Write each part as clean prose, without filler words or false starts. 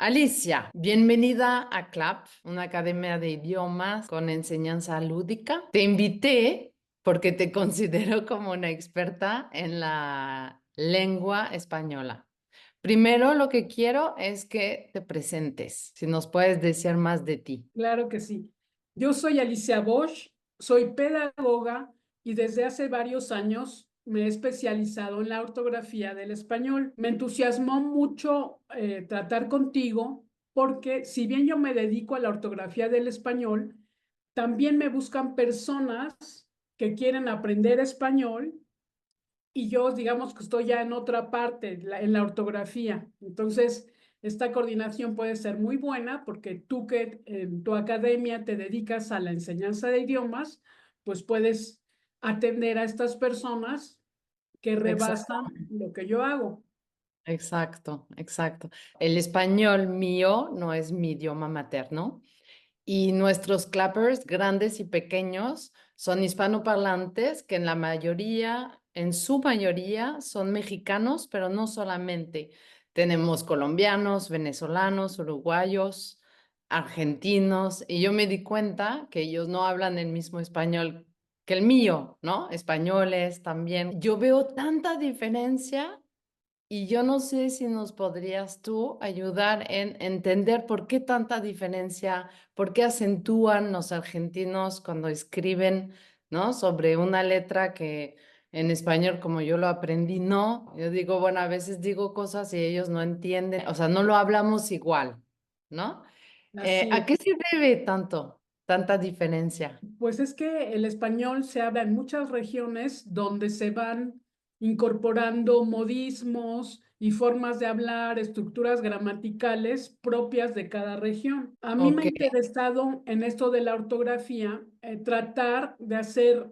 Alicia, bienvenida a CLAP, una academia de idiomas con enseñanza lúdica. Te invité porque te considero como una experta en la lengua española. Primero, lo que quiero es que te presentes, si nos puedes decir más de ti. Claro que sí. Yo soy Alicia Bosch, soy pedagoga y desde hace varios años me he especializado en la ortografía del español. Me entusiasmó mucho tratar contigo porque si bien yo me dedico a la ortografía del español, también me buscan personas que quieren aprender español y yo, digamos que estoy ya en otra parte, en la ortografía. Entonces, esta coordinación puede ser muy buena porque tú que en tu academia te dedicas a la enseñanza de idiomas, pues puedes atender a estas personas que Exacto, rebasan lo que yo hago. exacto, exacto. El español mío no es mi idioma materno. Y nuestros clappers, grandes y pequeños, son hispanoparlantes que en la mayoría, en su mayoría, son mexicanos, pero no solamente. Tenemos colombianos, venezolanos, uruguayos, argentinos, y yo me di cuenta que ellos no hablan el mismo español que el mío, ¿no? Españoles también. Yo veo tanta diferencia y yo no sé si nos podrías tú ayudar en entender por qué tanta diferencia, por qué acentúan los argentinos cuando escriben, ¿no? Sobre una letra que en español, como yo lo aprendí, no. Yo digo, bueno, a veces digo cosas y ellos no entienden, o sea, no lo hablamos igual, ¿no? Así ¿A qué es. se debe tanta diferencia? Pues es que el español se habla en muchas regiones donde se van incorporando modismos y formas de hablar, estructuras gramaticales propias de cada región. A mí me ha Ok, interesado en esto de la ortografía, tratar de hacer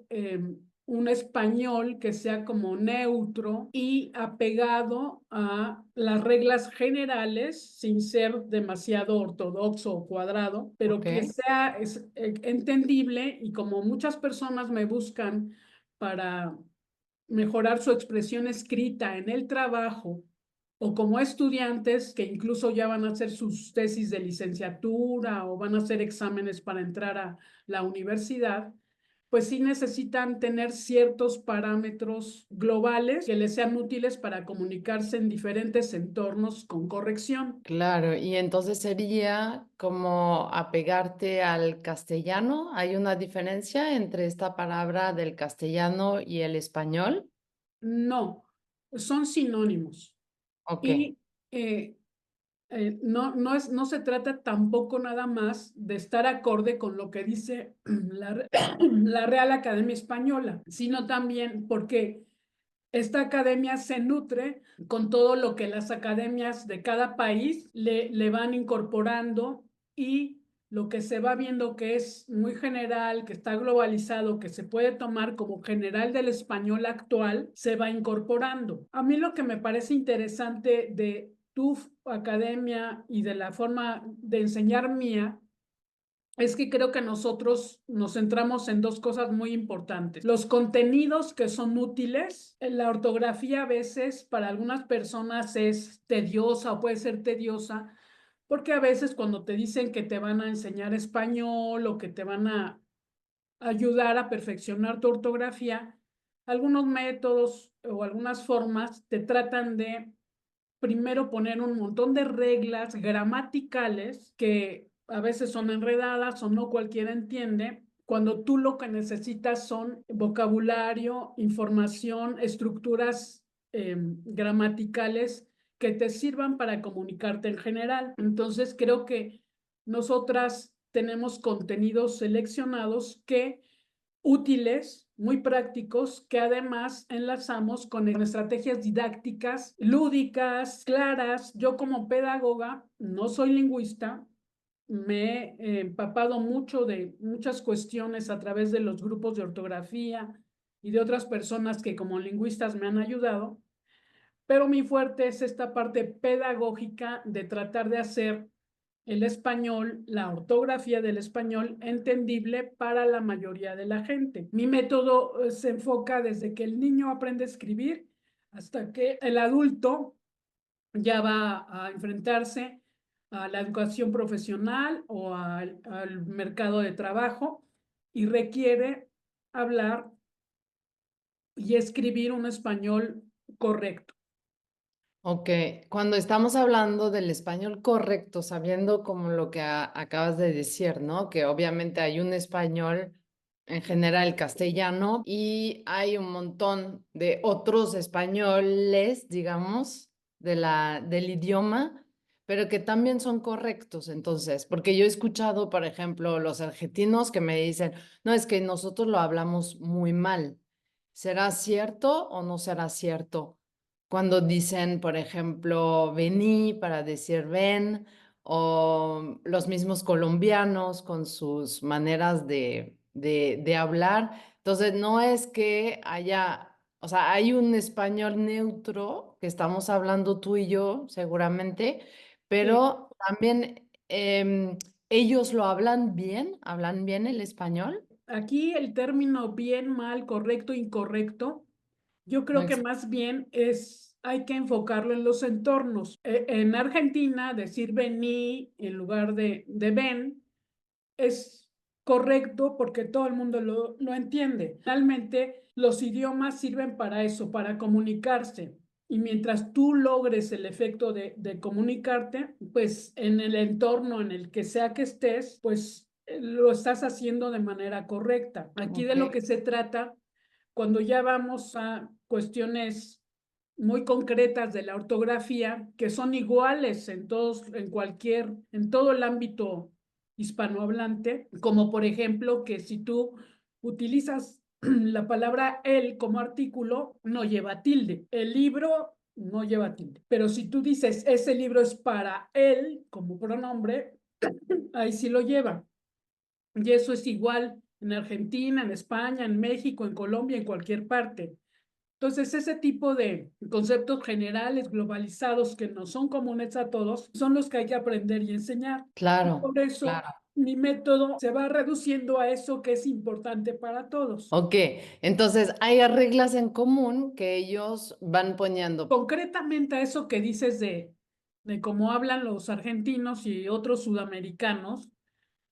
un español que sea como neutro y apegado a las reglas generales sin ser demasiado ortodoxo o cuadrado, pero ok. que sea entendible y como muchas personas me buscan para mejorar su expresión escrita en el trabajo o como estudiantes que incluso ya van a hacer sus tesis de licenciatura o van a hacer exámenes para entrar a la universidad, pues sí necesitan tener ciertos parámetros globales que les sean útiles para comunicarse en diferentes entornos con corrección. Claro, y entonces sería como apegarte al castellano. ¿Hay una diferencia entre esta palabra del castellano y el español? No, son sinónimos. Ok, Y no se trata tampoco nada más de estar acorde con lo que dice la Real Academia Española, sino también porque esta academia se nutre con todo lo que las academias de cada país le van incorporando y lo que se va viendo que es muy general, que está globalizado, que se puede tomar como general del español actual, se va incorporando. A mí lo que me parece interesante de tu academia y de la forma de enseñar mía es que creo que nosotros nos centramos en dos cosas muy importantes. Los contenidos que son útiles. La ortografía a veces para algunas personas es tediosa o puede ser tediosa, porque a veces cuando te dicen que te van a enseñar español o que te van a ayudar a perfeccionar tu ortografía, algunos métodos o algunas formas te tratan de primero poner un montón de reglas gramaticales que a veces son enredadas o no cualquiera entiende, cuando tú lo que necesitas son vocabulario, información, estructuras gramaticales que te sirvan para comunicarte en general. Entonces creo que nosotras tenemos contenidos seleccionados que útiles, muy prácticos, que además enlazamos con estrategias didácticas, lúdicas, claras. Yo como pedagoga no soy lingüista, me he empapado mucho de muchas cuestiones a través de los grupos de ortografía y de otras personas que como lingüistas me han ayudado, pero mi fuerte es esta parte pedagógica de tratar de hacer el español, la ortografía del español entendible para la mayoría de la gente. Mi método se enfoca desde que el niño aprende a escribir hasta que el adulto ya va a enfrentarse a la educación profesional o al mercado de trabajo y requiere hablar y escribir un español correcto. Ok, cuando estamos hablando del español correcto, sabiendo como lo que acabas de decir, ¿no? Que obviamente hay un español en general castellano y hay un montón de otros españoles, digamos, del idioma, pero que también son correctos. Entonces, porque yo he escuchado, por ejemplo, los argentinos que me dicen, no, es que nosotros lo hablamos muy mal. ¿Será cierto o no será cierto? Cuando dicen, por ejemplo, vení para decir ven, o los mismos colombianos con sus maneras de hablar. Entonces, no es que haya, o sea, hay un español neutro que estamos hablando tú y yo, seguramente, Sí. pero también ellos lo hablan bien el español. Aquí el término bien, mal, correcto, incorrecto, yo No creo que ex- más bien hay que enfocarlo en los entornos. En Argentina, decir vení en lugar de ven es correcto porque todo el mundo lo entiende. Realmente los idiomas sirven para eso, para comunicarse. Y mientras tú logres el efecto de comunicarte, pues en el entorno en el que sea que estés, pues lo estás haciendo de manera correcta. Aquí de Ok, lo que se trata, cuando ya vamos a cuestiones muy concretas de la ortografía, que son iguales en todos, en todo el ámbito hispanohablante, como por ejemplo que si tú utilizas la palabra él como artículo, no lleva tilde. El libro no lleva tilde. Pero si tú dices ese libro es para él como pronombre, ahí sí lo lleva. Y eso es igual en Argentina, en España, en México, en Colombia, en cualquier parte. Entonces, ese tipo de conceptos generales, globalizados, que no son comunes a todos, son los que hay que aprender y enseñar. Y claro, por eso claro. mi método se va reduciendo a eso que es importante para todos. Ok, entonces hay reglas en común que ellos van poniendo. Concretamente a eso que dices de cómo hablan los argentinos y otros sudamericanos,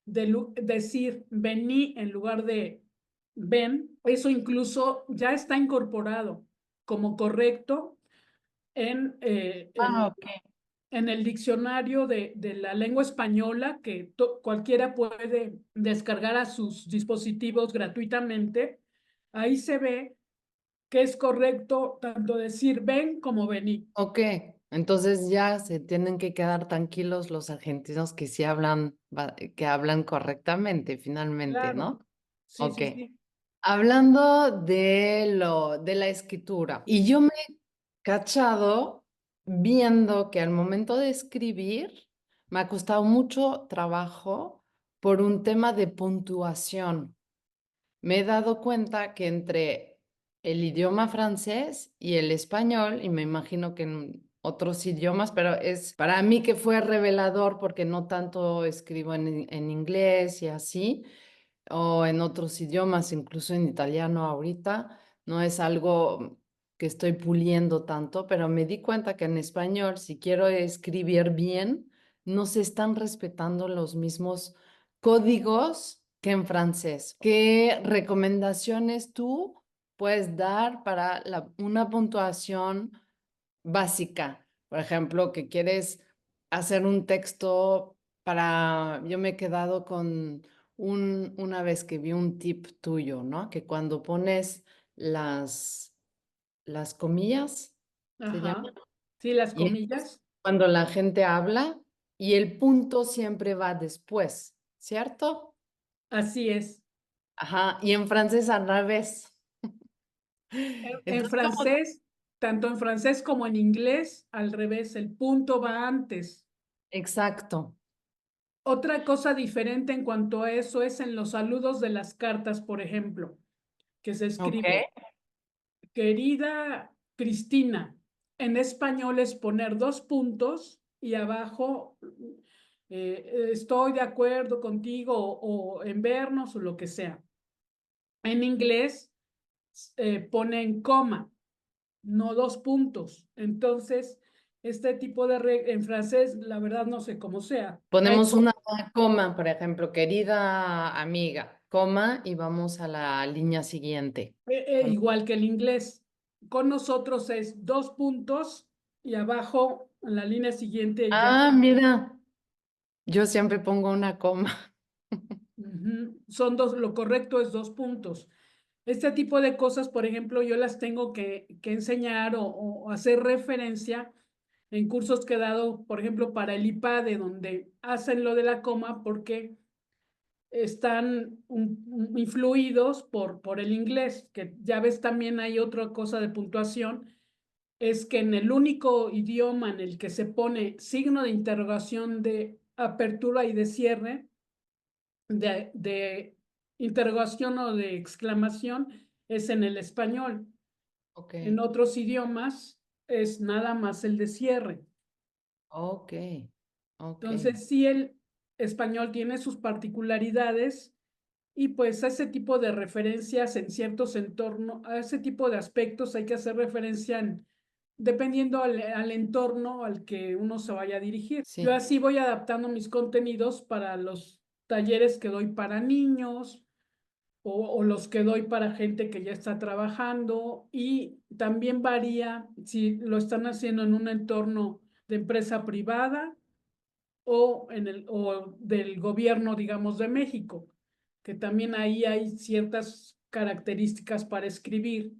decir vení en lugar de ven, eso incluso ya está incorporado como correcto en Ah, ok. en el diccionario de la lengua española que cualquiera puede descargar a sus dispositivos gratuitamente. Ahí se ve que es correcto tanto decir ven como vení. Ok, entonces ya se tienen que quedar tranquilos los argentinos que sí hablan, que hablan correctamente finalmente, Claro, ¿no? sí, Ok. sí, sí. Hablando de la escritura, y yo me he cachado viendo que al momento de escribir me ha costado mucho trabajo por un tema de puntuación. Me he dado cuenta que entre el idioma francés y el español, y me imagino que en otros idiomas, pero es para mí que fue revelador porque no tanto escribo en inglés y así o en otros idiomas, incluso en italiano ahorita, no es algo que estoy puliendo tanto, pero me di cuenta que en español, si quiero escribir bien, no se están respetando los mismos códigos que en francés. ¿Qué recomendaciones tú puedes dar para una puntuación básica? Por ejemplo, que quieres hacer un texto para, yo me he quedado con una vez que vi un tip tuyo, ¿no? Que cuando pones las, las comillas, se llama, Ajá. Sí, las y es comillas. cuando la gente habla y el punto siempre va después, ¿cierto? Así es. Ajá, y en francés al revés. En Entonces, ¿cómo? francés, tanto en francés como en inglés, al revés, el punto va antes. Exacto. Otra cosa diferente en cuanto a eso es en los saludos de las cartas, por ejemplo, que se Ok. escribe, querida Cristina, en español es poner dos puntos y abajo estoy de acuerdo contigo o en vernos o lo que sea. En inglés ponen coma, no dos puntos. Entonces, Este tipo de en francés, la verdad no sé cómo sea. Ponemos una coma, por ejemplo, querida amiga, coma y vamos a la línea siguiente. Con- Igual que el inglés. Con nosotros es 2 puntos y abajo en la línea siguiente ya. Ah, mira, yo siempre pongo una coma. Son dos, lo correcto es 2 puntos. Este tipo de cosas, por ejemplo, yo las tengo que enseñar o hacer referencia en cursos que he dado, por ejemplo, para el IPADE, donde hacen lo de la coma porque están influidos por el inglés, que ya ves también hay otra cosa de puntuación, es que en el único idioma en el que se pone signo de interrogación de apertura y de cierre, de interrogación o de exclamación, es en el español. Ok, En otros idiomas es nada más el de cierre. ok, ok. Entonces, sí, el español tiene sus particularidades y pues a ese tipo de referencias en ciertos entornos, a ese tipo de aspectos hay que hacer referencia dependiendo al entorno al que uno se vaya a dirigir. Yo Sí, así voy adaptando mis contenidos para los talleres que doy para niños o los que doy para gente que ya está trabajando y también varía si lo están haciendo en un entorno de empresa privada o del gobierno, digamos, de México, que también ahí hay ciertas características para escribir.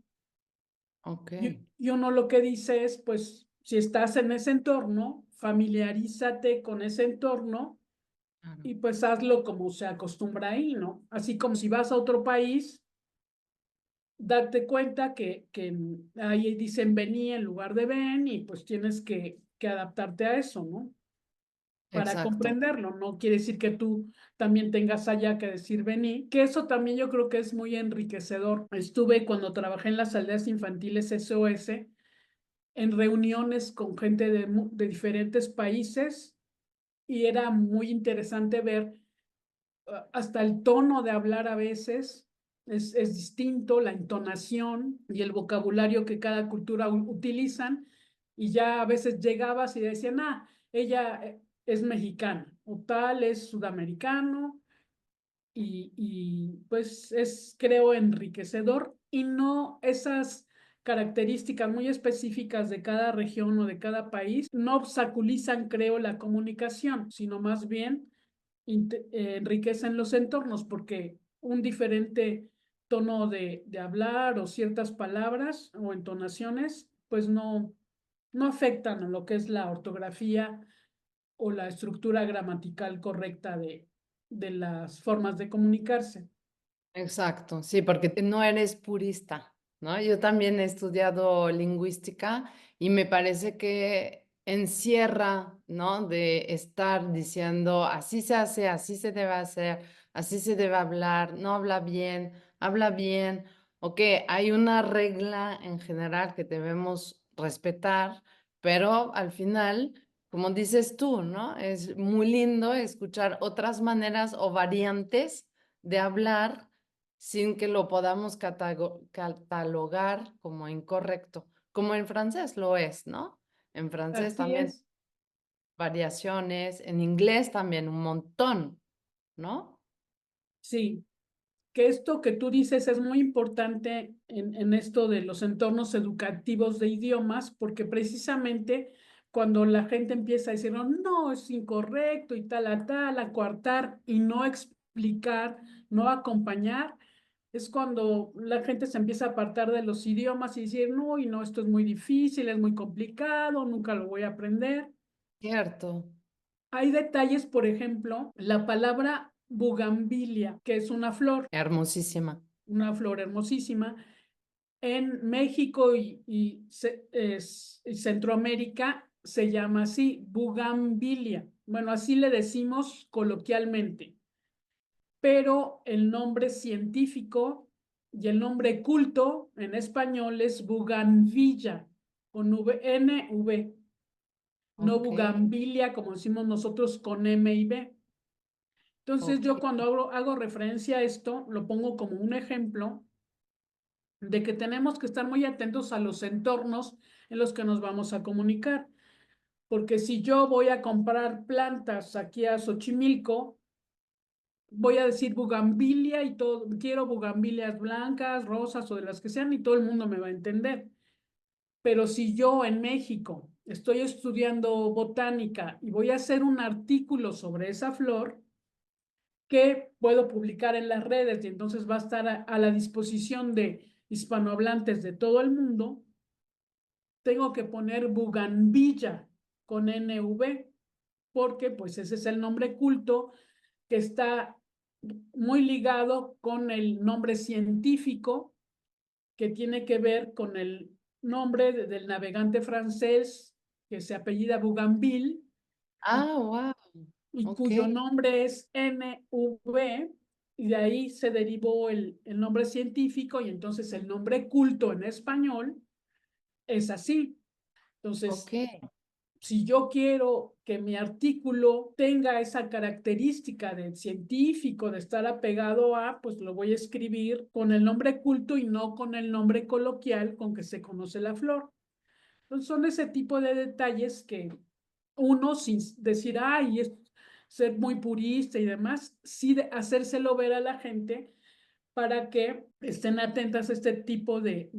ok. Y uno lo que dice es, pues, si estás en ese entorno, familiarízate con ese entorno Claro. y pues hazlo como se acostumbra ahí, ¿no? Así como si vas a otro país, date cuenta que ahí dicen vení en lugar de ven y pues tienes que adaptarte a eso, ¿no? Para Exacto, comprenderlo. No quiere decir que tú también tengas allá que decir vení, que eso también yo creo que es muy enriquecedor. Estuve cuando trabajé en las aldeas infantiles SOS en reuniones con gente de diferentes países y era muy interesante ver hasta el tono de hablar a veces. Es distinto, la entonación y el vocabulario que cada cultura utilizan, y ya a veces llegabas y decían, ah, ella es mexicana o tal es sudamericano, y pues es, creo, enriquecedor y no esas características muy específicas de cada región o de cada país no obstaculizan, creo, la comunicación, sino más bien enriquecen los entornos porque un diferente tono de hablar o ciertas palabras o entonaciones, pues no afectan a lo que es la ortografía o la estructura gramatical correcta de las formas de comunicarse. exacto. Sí, porque no eres purista, ¿no? Yo también he estudiado lingüística y me parece que encierra, ¿no? De estar diciendo así se hace, así se debe hacer, así se debe hablar, no habla bien, o que hay una regla en general que debemos respetar, pero al final, como dices tú, ¿no? Es muy lindo escuchar otras maneras o variantes de hablar sin que lo podamos catalogar como incorrecto, como en francés lo es, ¿no? En francés Así también es. variaciones, en inglés también un montón, ¿no? Sí, que esto que tú dices es muy importante en esto de los entornos educativos de idiomas, porque precisamente cuando la gente empieza a decir, no, no, es incorrecto y tal, a coartar y no explicar, no acompañar, es cuando la gente se empieza a apartar de los idiomas y decir, no, y no, esto es muy difícil, es muy complicado, nunca lo voy a aprender. Cierto, Hay detalles, por ejemplo, la palabra bugambilia, que es hermosísima. una flor hermosísima. En México y Centroamérica se llama así, bugambilia. Bueno, así le decimos coloquialmente, pero el nombre científico y el nombre culto en español es buganvilla, con NV, no Ok, bugambilia como decimos nosotros con M y B. Entonces ok. yo cuando hago referencia a esto, lo pongo como un ejemplo de que tenemos que estar muy atentos a los entornos en los que nos vamos a comunicar. porque si yo voy a comprar plantas aquí a Xochimilco, voy a decir bugambilia y todo, quiero bugambilias blancas, rosas o de las que sean y todo el mundo me va a entender. Pero si yo en México estoy estudiando botánica y voy a hacer un artículo sobre esa flor, que puedo publicar en las redes y entonces va a estar a la disposición de hispanohablantes de todo el mundo, tengo que poner Bugambilla con NV, porque pues ese es el nombre culto que está muy ligado con el nombre científico que tiene que ver con el nombre del navegante francés que se apellida Bougainville y, Ah, wow, y ok, cuyo nombre es NV, y de ahí se derivó el nombre científico y entonces el nombre culto en español es así. ok, Entonces, si yo quiero que mi artículo tenga esa característica de científico, de estar apegado a, pues lo voy a escribir con el nombre culto y no con el nombre coloquial con que se conoce la flor. Entonces son ese tipo de detalles que uno, sin decir, ay, es ser muy purista y demás, sí de hacérselo ver a la gente para que estén atentas a este tipo de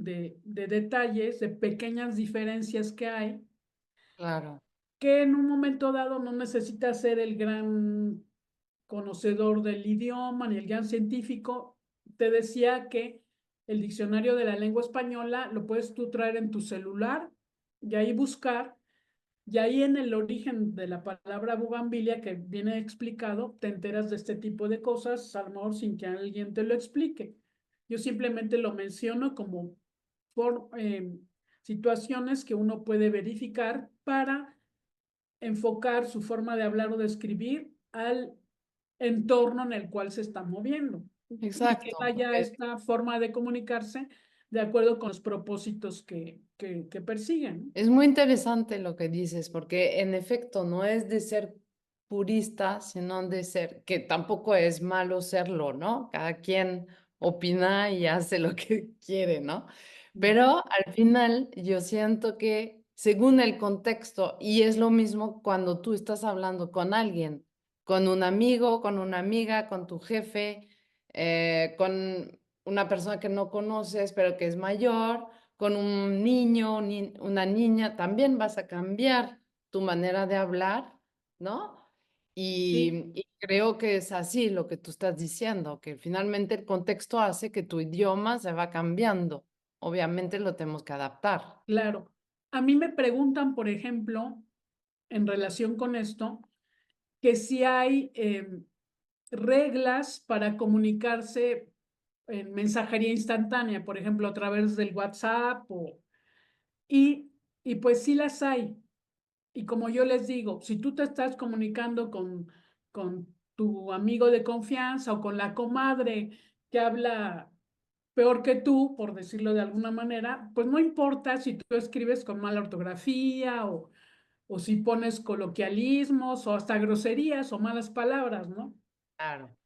detalles, de pequeñas diferencias que hay, claro. que en un momento dado no necesita ser el gran conocedor del idioma ni el gran científico. Te decía que el diccionario de la lengua española lo puedes tú traer en tu celular y ahí buscar, y ahí en el origen de la palabra bugambilia que viene explicado, te enteras de este tipo de cosas, a lo mejor sin que alguien te lo explique. Yo simplemente lo menciono como por situaciones que uno puede verificar para enfocar su forma de hablar o de escribir al entorno en el cual se está moviendo y que Exacto, vaya porque esta forma de comunicarse de acuerdo con los propósitos que persiguen. es muy interesante lo que dices, porque en efecto no es de ser purista, sino de ser, que tampoco es malo serlo, ¿no? Cada quien opina y hace lo que quiere, ¿no? Pero al final yo siento que según el contexto, y es lo mismo cuando tú estás hablando con alguien, con un amigo, con una amiga, con tu jefe, con una persona que no conoces, pero que es mayor, con un niño, una niña, también vas a cambiar tu manera de hablar, ¿no? Sí, Y creo que es así lo que tú estás diciendo, que finalmente el contexto hace que tu idioma se va cambiando. Obviamente lo tenemos que adaptar. claro. A mí me preguntan, por ejemplo, en relación con esto, que si hay reglas para comunicarse en mensajería instantánea, por ejemplo, a través del WhatsApp y, y pues sí las hay. Y como yo les digo, si tú te estás comunicando con tu amigo de confianza o con la comadre que habla peor que tú, por decirlo de alguna manera, pues no importa si tú escribes con mala ortografía o si pones coloquialismos o hasta groserías o malas palabras, ¿no? Claro.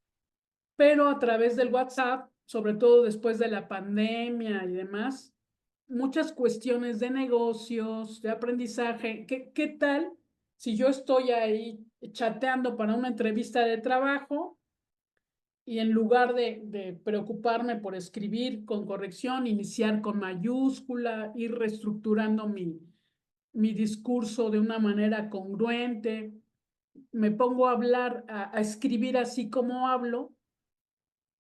Pero a través del WhatsApp, sobre todo después de la pandemia y demás, muchas cuestiones de negocios, de aprendizaje. ¿Qué tal si yo estoy ahí chateando para una entrevista de trabajo y en lugar de preocuparme por escribir con corrección, iniciar con mayúscula, ir reestructurando mi discurso de una manera congruente, me pongo a hablar, a escribir así como hablo?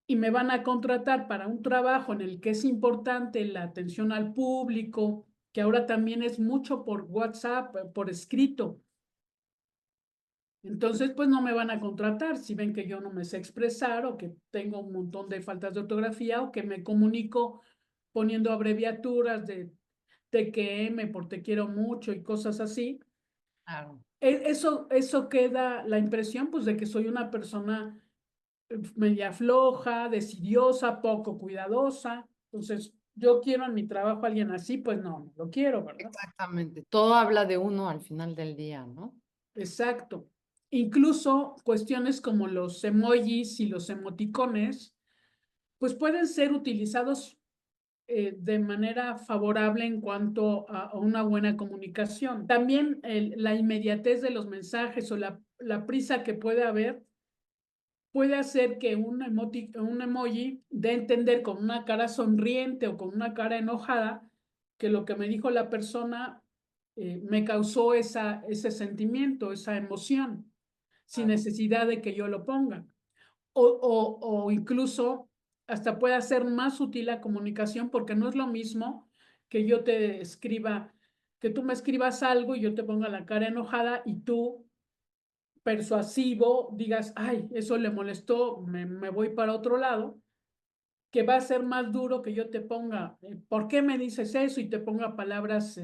Y me van a contratar para un trabajo en el que es importante la atención al público, que ahora también es mucho por WhatsApp, por escrito. Entonces, pues no me van a contratar si ven que yo no me sé expresar o que tengo un montón de faltas de ortografía o que me comunico poniendo abreviaturas de TQM por te quiero mucho y cosas así. Claro. Eso queda la impresión pues de que soy una persona media floja, decidiosa, poco cuidadosa. Entonces, yo quiero en mi trabajo a alguien así, pues no lo quiero, ¿verdad? Exactamente. Todo habla de uno al final del día, ¿no? Exacto. Incluso cuestiones como los emojis y los emoticones, pues pueden ser utilizados de manera favorable en cuanto a una buena comunicación. También la inmediatez de los mensajes o la prisa que puede haber puede hacer que un emoji dé a entender con una cara sonriente o con una cara enojada que lo que me dijo la persona me causó ese sentimiento, esa emoción, sin necesidad de que yo lo ponga. O incluso hasta puede hacer más útil la comunicación porque no es lo mismo que yo te escriba, que tú me escribas algo y yo te ponga la cara enojada y tú persuasivo digas, ay, eso le molestó, me voy para otro lado, que va a ser más duro que yo te ponga, ¿por qué me dices eso? Y te ponga palabras,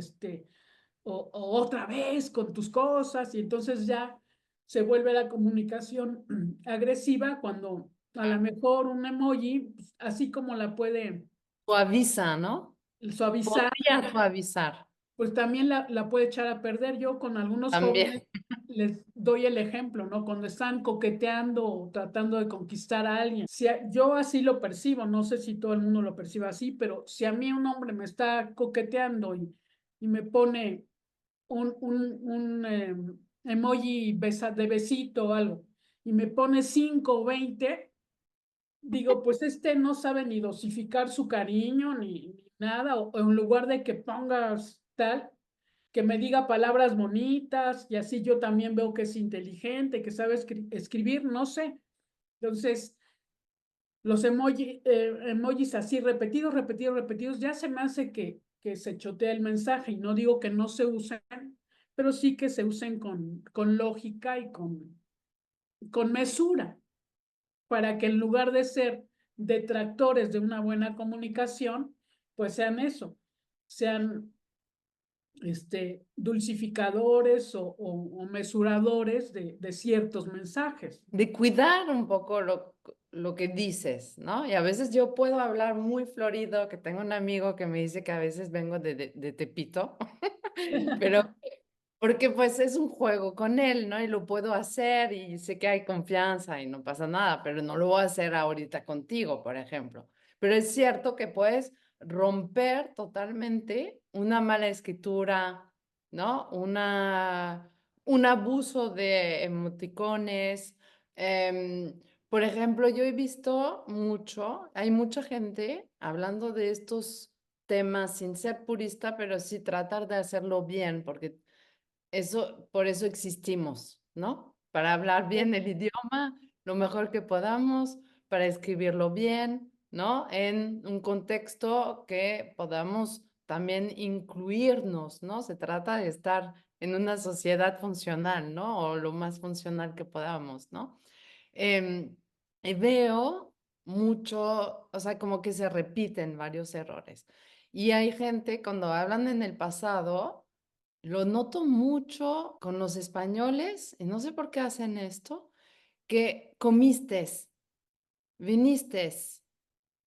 o otra vez con tus cosas, y entonces ya se vuelve la comunicación agresiva cuando a lo mejor un emoji, pues, así como la puede Suaviza, ¿no? suavizar, Podría suavizar pues también la puede echar a perder. Yo con algunos también. jóvenes les doy el ejemplo, ¿no? Cuando están coqueteando o tratando de conquistar a alguien. Yo así lo percibo, no sé si todo el mundo lo percibe así, pero si a mí un hombre me está coqueteando y me pone un emoji de besito o algo y me pone 5 o 20, digo, pues no sabe ni dosificar su cariño ni nada, o en lugar de que pongas tal, que me diga palabras bonitas y así yo también veo que es inteligente, que sabe escribir, no sé. Entonces, los emojis así repetidos, repetidos, repetidos, ya se me hace que se chotea el mensaje y no digo que no se usen, pero sí que se usen con lógica y con mesura, para que en lugar de ser detractores de una buena comunicación, pues sean eso, sean dulcificadores o mesuradores de ciertos mensajes. De cuidar un poco lo que dices, ¿no? Y a veces yo puedo hablar muy florido, que tengo un amigo que me dice que a veces vengo de Tepito, pero porque pues es un juego con él, ¿no? Y lo puedo hacer y sé que hay confianza y no pasa nada, pero no lo voy a hacer ahorita contigo, por ejemplo. Pero es cierto que puedes romper totalmente una mala escritura, ¿no? Un abuso de emoticones. Por ejemplo, yo he visto mucho, hay mucha gente hablando de estos temas sin ser purista, pero sí tratar de hacerlo bien, porque eso, por eso existimos, ¿no? Para hablar bien el idioma, lo mejor que podamos, para escribirlo bien, ¿no? En un contexto que podamos también incluirnos, ¿no? Se trata de estar en una sociedad funcional, ¿no? O lo más funcional que podamos, ¿no? Em, y veo mucho, o sea, como que se repiten varios errores. Y hay gente, cuando hablan en el pasado, lo noto mucho con los españoles, y no sé por qué hacen esto, que comistes, vinistes.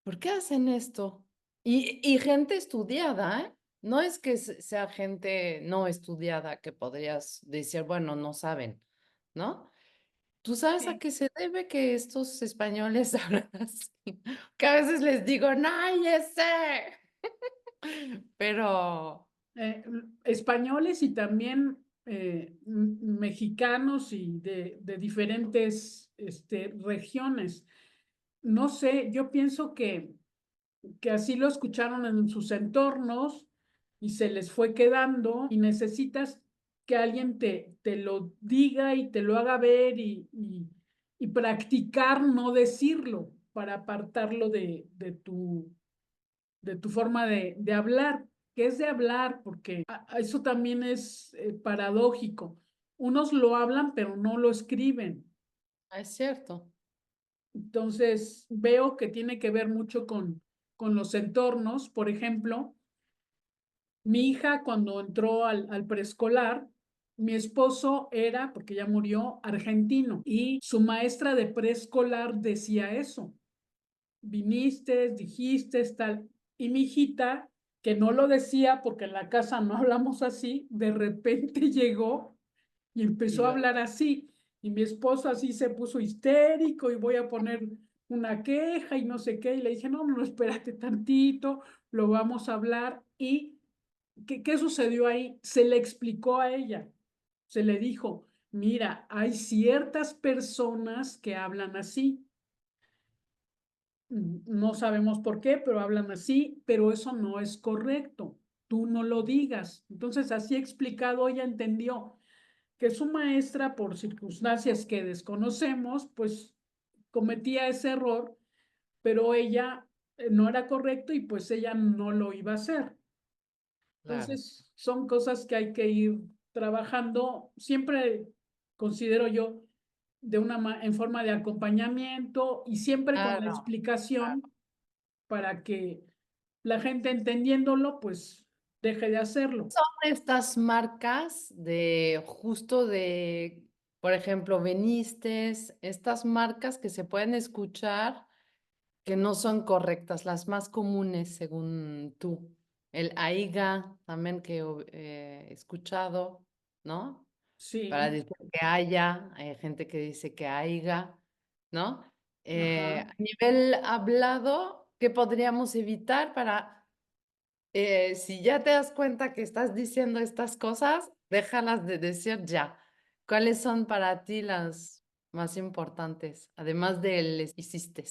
¿Por qué hacen esto? Y gente estudiada, ¿eh? No es que sea gente no estudiada que podrías decir, bueno, no saben, ¿no? ¿Tú sabes a Sí. qué se debe que estos españoles hablan así? Que a veces les digo, no, ya sé. Pero, Españoles y también mexicanos y de diferentes regiones. No sé, yo pienso que así lo escucharon en sus entornos y se les fue quedando y necesitas que alguien te lo diga y te lo haga ver y practicar no decirlo para apartarlo de tu forma de hablar, que es de hablar, porque eso también es paradójico. Unos lo hablan, pero no lo escriben. es cierto. Entonces, veo que tiene que ver mucho con los entornos. Por ejemplo, mi hija cuando entró al preescolar, mi esposo era, porque ya murió, argentino, y su maestra de preescolar decía eso. Viniste, dijiste, tal. Y mi hijita, que no lo decía porque en la casa no hablamos así, de repente llegó y Y empezó a lo, hablar así. Y mi esposo así se puso histérico y voy a poner una queja y no sé qué, y le dije, no, no, espérate tantito, lo vamos a hablar. ¿Y qué sucedió ahí? Se le explicó a ella, se le dijo, mira, hay ciertas personas que hablan así. No sabemos por qué, pero hablan así, pero eso no es correcto. Tú no lo digas. Entonces, así explicado, ella entendió que su maestra, por circunstancias que desconocemos, pues cometía ese error, pero ella no era correcto y pues ella no lo iba a hacer. Claro. Entonces, son cosas que hay que ir trabajando. Siempre considero yo en forma de acompañamiento y siempre con la Claro, claro. explicación para que la gente entendiéndolo, pues deje de hacerlo. Son estas marcas de justo de, por ejemplo, Benistes, estas marcas que se pueden escuchar que no son correctas, las más comunes según tú. El AIGA también que he escuchado, ¿no? Para Sí, decir que haya, hay gente que dice que haiga, ¿no? ajá. A nivel hablado, ¿qué podríamos evitar para, si ya te das cuenta que estás diciendo estas cosas, déjalas de decir ya? ¿Cuáles son para ti las más importantes, además de les hiciste?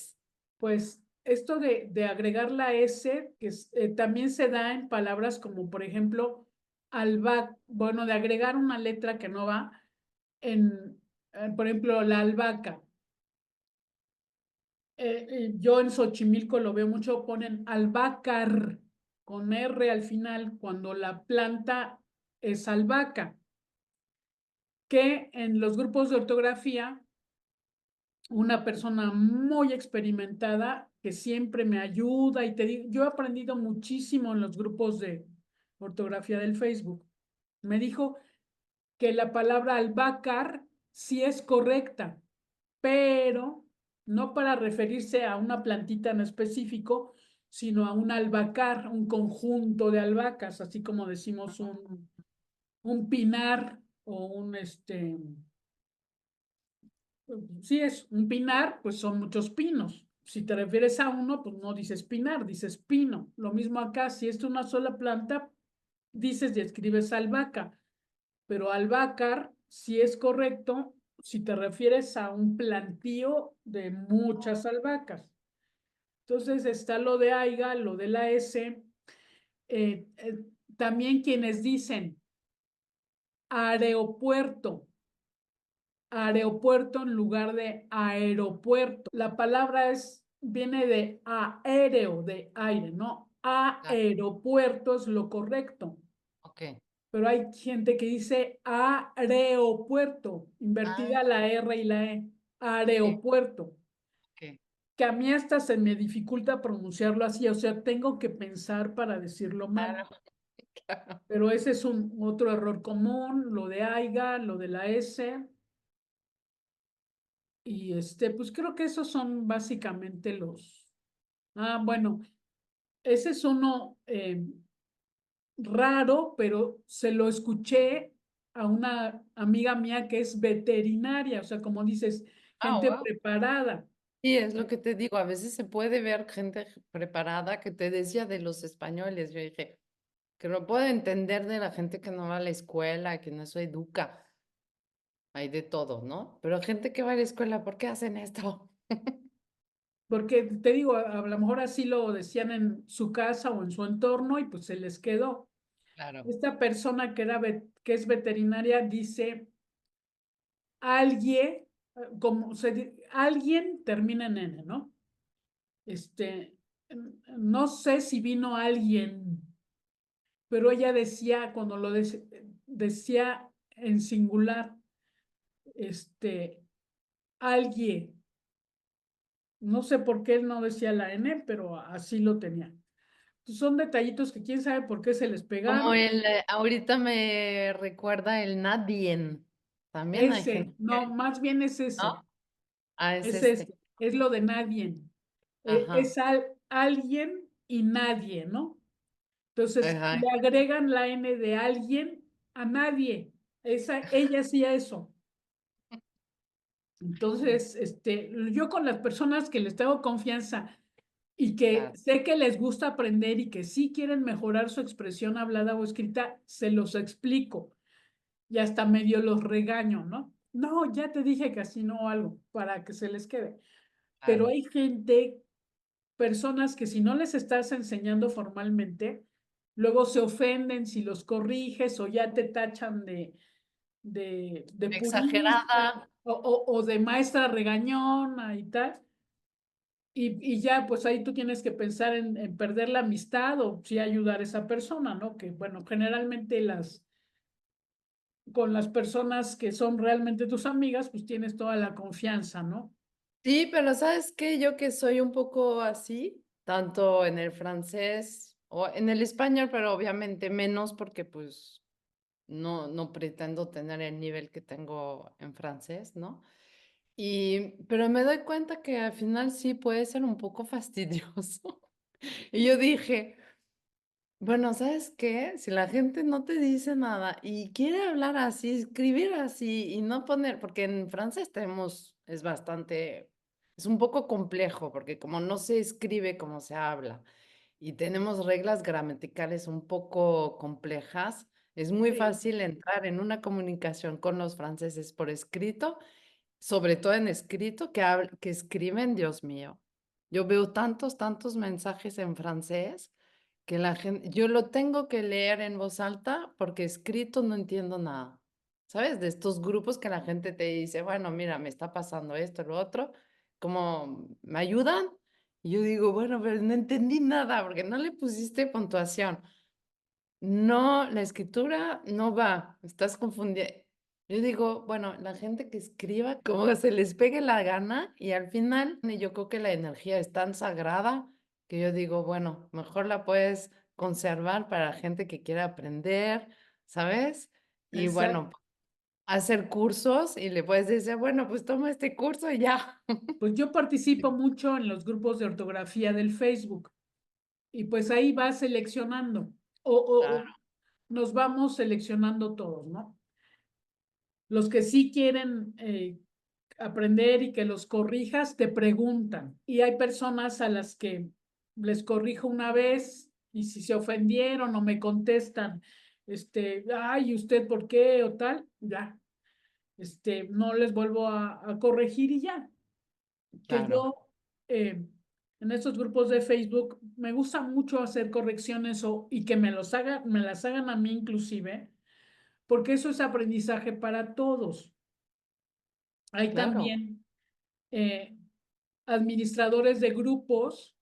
Pues esto de agregar la S, que también se da en palabras como, por ejemplo, bueno, de agregar una letra que no va por ejemplo, la albahaca. Yo en Xochimilco lo veo mucho, ponen albácar con R al final cuando la planta es albahaca, que en los grupos de ortografía, una persona muy experimentada que siempre me ayuda y te digo, yo he aprendido muchísimo en los grupos de ortografía del Facebook. Me dijo que la palabra albácar sí es correcta, pero no para referirse a una plantita en específico, sino a un albahacar, un conjunto de albahacas, así como decimos un pinar o sí es un pinar, pues son muchos pinos. Si te refieres a uno, pues no dices pinar, dices pino. Lo mismo acá, si es una sola planta, dices y escribes albahaca, pero albácar, si es correcto, si te refieres a un plantío de muchas albahacas. Entonces está lo de AIGA, lo de la S. eh, eh, También quienes dicen aeropuerto, aeropuerto en lugar de aeropuerto. La palabra viene de aéreo, de aire, ¿no? Claro, Aeropuerto es lo correcto. ok. Pero hay gente que dice aeropuerto, Ah, invertida la R y la E, ok, aeropuerto, ok. que a mí hasta se me dificulta pronunciarlo así, o sea, tengo que pensar para decirlo mal. Claro, claro. Pero ese es un otro error común, lo de AIGA, lo de la S, y pues creo que esos son básicamente bueno, ese es uno raro, pero se lo escuché a una amiga mía que es veterinaria, o sea, como dices, Ah, gente wow. preparada. Sí, es lo que te digo. A veces se puede ver gente preparada que te decía de los españoles. Yo dije, que no puedo entender de la gente que no va a la escuela, que no se educa. Hay de todo, ¿no? Pero gente que va a la escuela, ¿por qué hacen esto? Porque te digo, a lo mejor así lo decían en su casa o en su entorno y pues se les quedó. Claro. Esta persona que es veterinaria dice, alguien, alguien termina en N, ¿no? Este, no sé si vino alguien, pero ella decía, cuando decía en singular, este, alguien, no sé por qué él no decía la N, pero así lo tenía. Son detallitos que quién sabe por qué se les Como pegaron. el, ahorita me recuerda el nadien. También hay gente Ese, no, que, más bien es ¿no? ese, Ah, es es este. este, es lo de nadie. Ajá. Es alguien y nadie, ¿no? Entonces Ajá. le agregan la N de alguien a nadie. Ella hacía eso. Entonces, yo con las personas que les tengo confianza y que Claro, sé que les gusta aprender y que sí quieren mejorar su expresión hablada o escrita, se los explico y hasta medio los regaño, ¿no? No, ya te dije que así no algo, para que se les quede. Pero claro. hay gente, personas que si no les estás enseñando formalmente, luego se ofenden si los corriges o ya te tachan de purista Exagerada. o de maestra regañona y tal. Y ya, pues ahí tú tienes que pensar en perder la amistad o sí ayudar a esa persona, ¿no? Que bueno, generalmente con las personas que son realmente tus amigas, pues tienes toda la confianza, ¿no? Sí, pero ¿sabes qué? Yo que soy un poco así, tanto en el francés o en el español, pero obviamente menos porque pues no pretendo tener el nivel que tengo en francés, ¿no? Pero me doy cuenta que al final sí puede ser un poco fastidioso. Y yo dije, bueno, ¿sabes qué? Si la gente no te dice nada y quiere hablar así, escribir así y no poner, porque en francés tenemos, es un poco complejo, porque como no se escribe como se habla y tenemos reglas gramaticales un poco complejas, es muy Sí, fácil entrar en una comunicación con los franceses por escrito, sobre todo en escrito, que escriben, Dios mío. Yo veo tantos mensajes en francés que la gente, yo lo tengo que leer en voz alta porque escrito no entiendo nada. ¿Sabes? De estos grupos que la gente te dice, bueno, mira, me está pasando esto, lo otro, como, ¿me ayudan? Y yo digo, bueno, pero no entendí nada porque no le pusiste puntuación. No, la escritura no va, estás confundiendo. Yo digo, bueno, la gente que escriba como que se les pegue la gana y al final y yo creo que la energía es tan sagrada que yo digo, bueno, mejor la puedes conservar para gente que quiera aprender, ¿sabes? Y bueno, exacto. hacer cursos y le puedes decir, bueno, pues toma este curso y ya. Pues yo participo mucho en los grupos de ortografía del Facebook y pues ahí vas seleccionando o Claro, nos vamos seleccionando todos, ¿no? Los que sí quieren aprender y que los corrijas, te preguntan. Y hay personas a las que les corrijo una vez y si se ofendieron o me contestan, ay, ¿usted por qué? O tal, ya, no les vuelvo a corregir y ya. Que claro, yo, en estos grupos de Facebook, me gusta mucho hacer correcciones y que me las hagan a mí inclusive, porque eso es aprendizaje para todos. Hay claro, también eh, administradores de grupos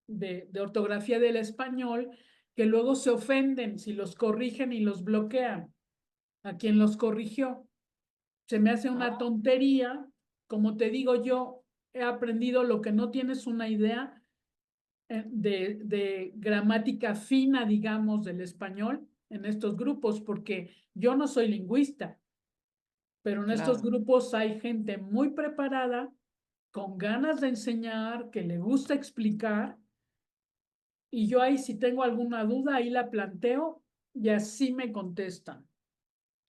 de ortografía del español que luego se ofenden si los corrigen y los bloquean a quien los corrigió. Se me hace una ah, tontería. Como te digo, yo he aprendido lo que no tienes una idea de gramática fina, digamos, del español en estos grupos, porque yo no soy lingüista, pero en estos claro, grupos hay gente muy preparada, con ganas de enseñar, que le gusta explicar, y yo ahí si tengo alguna duda, ahí la planteo y así me contestan.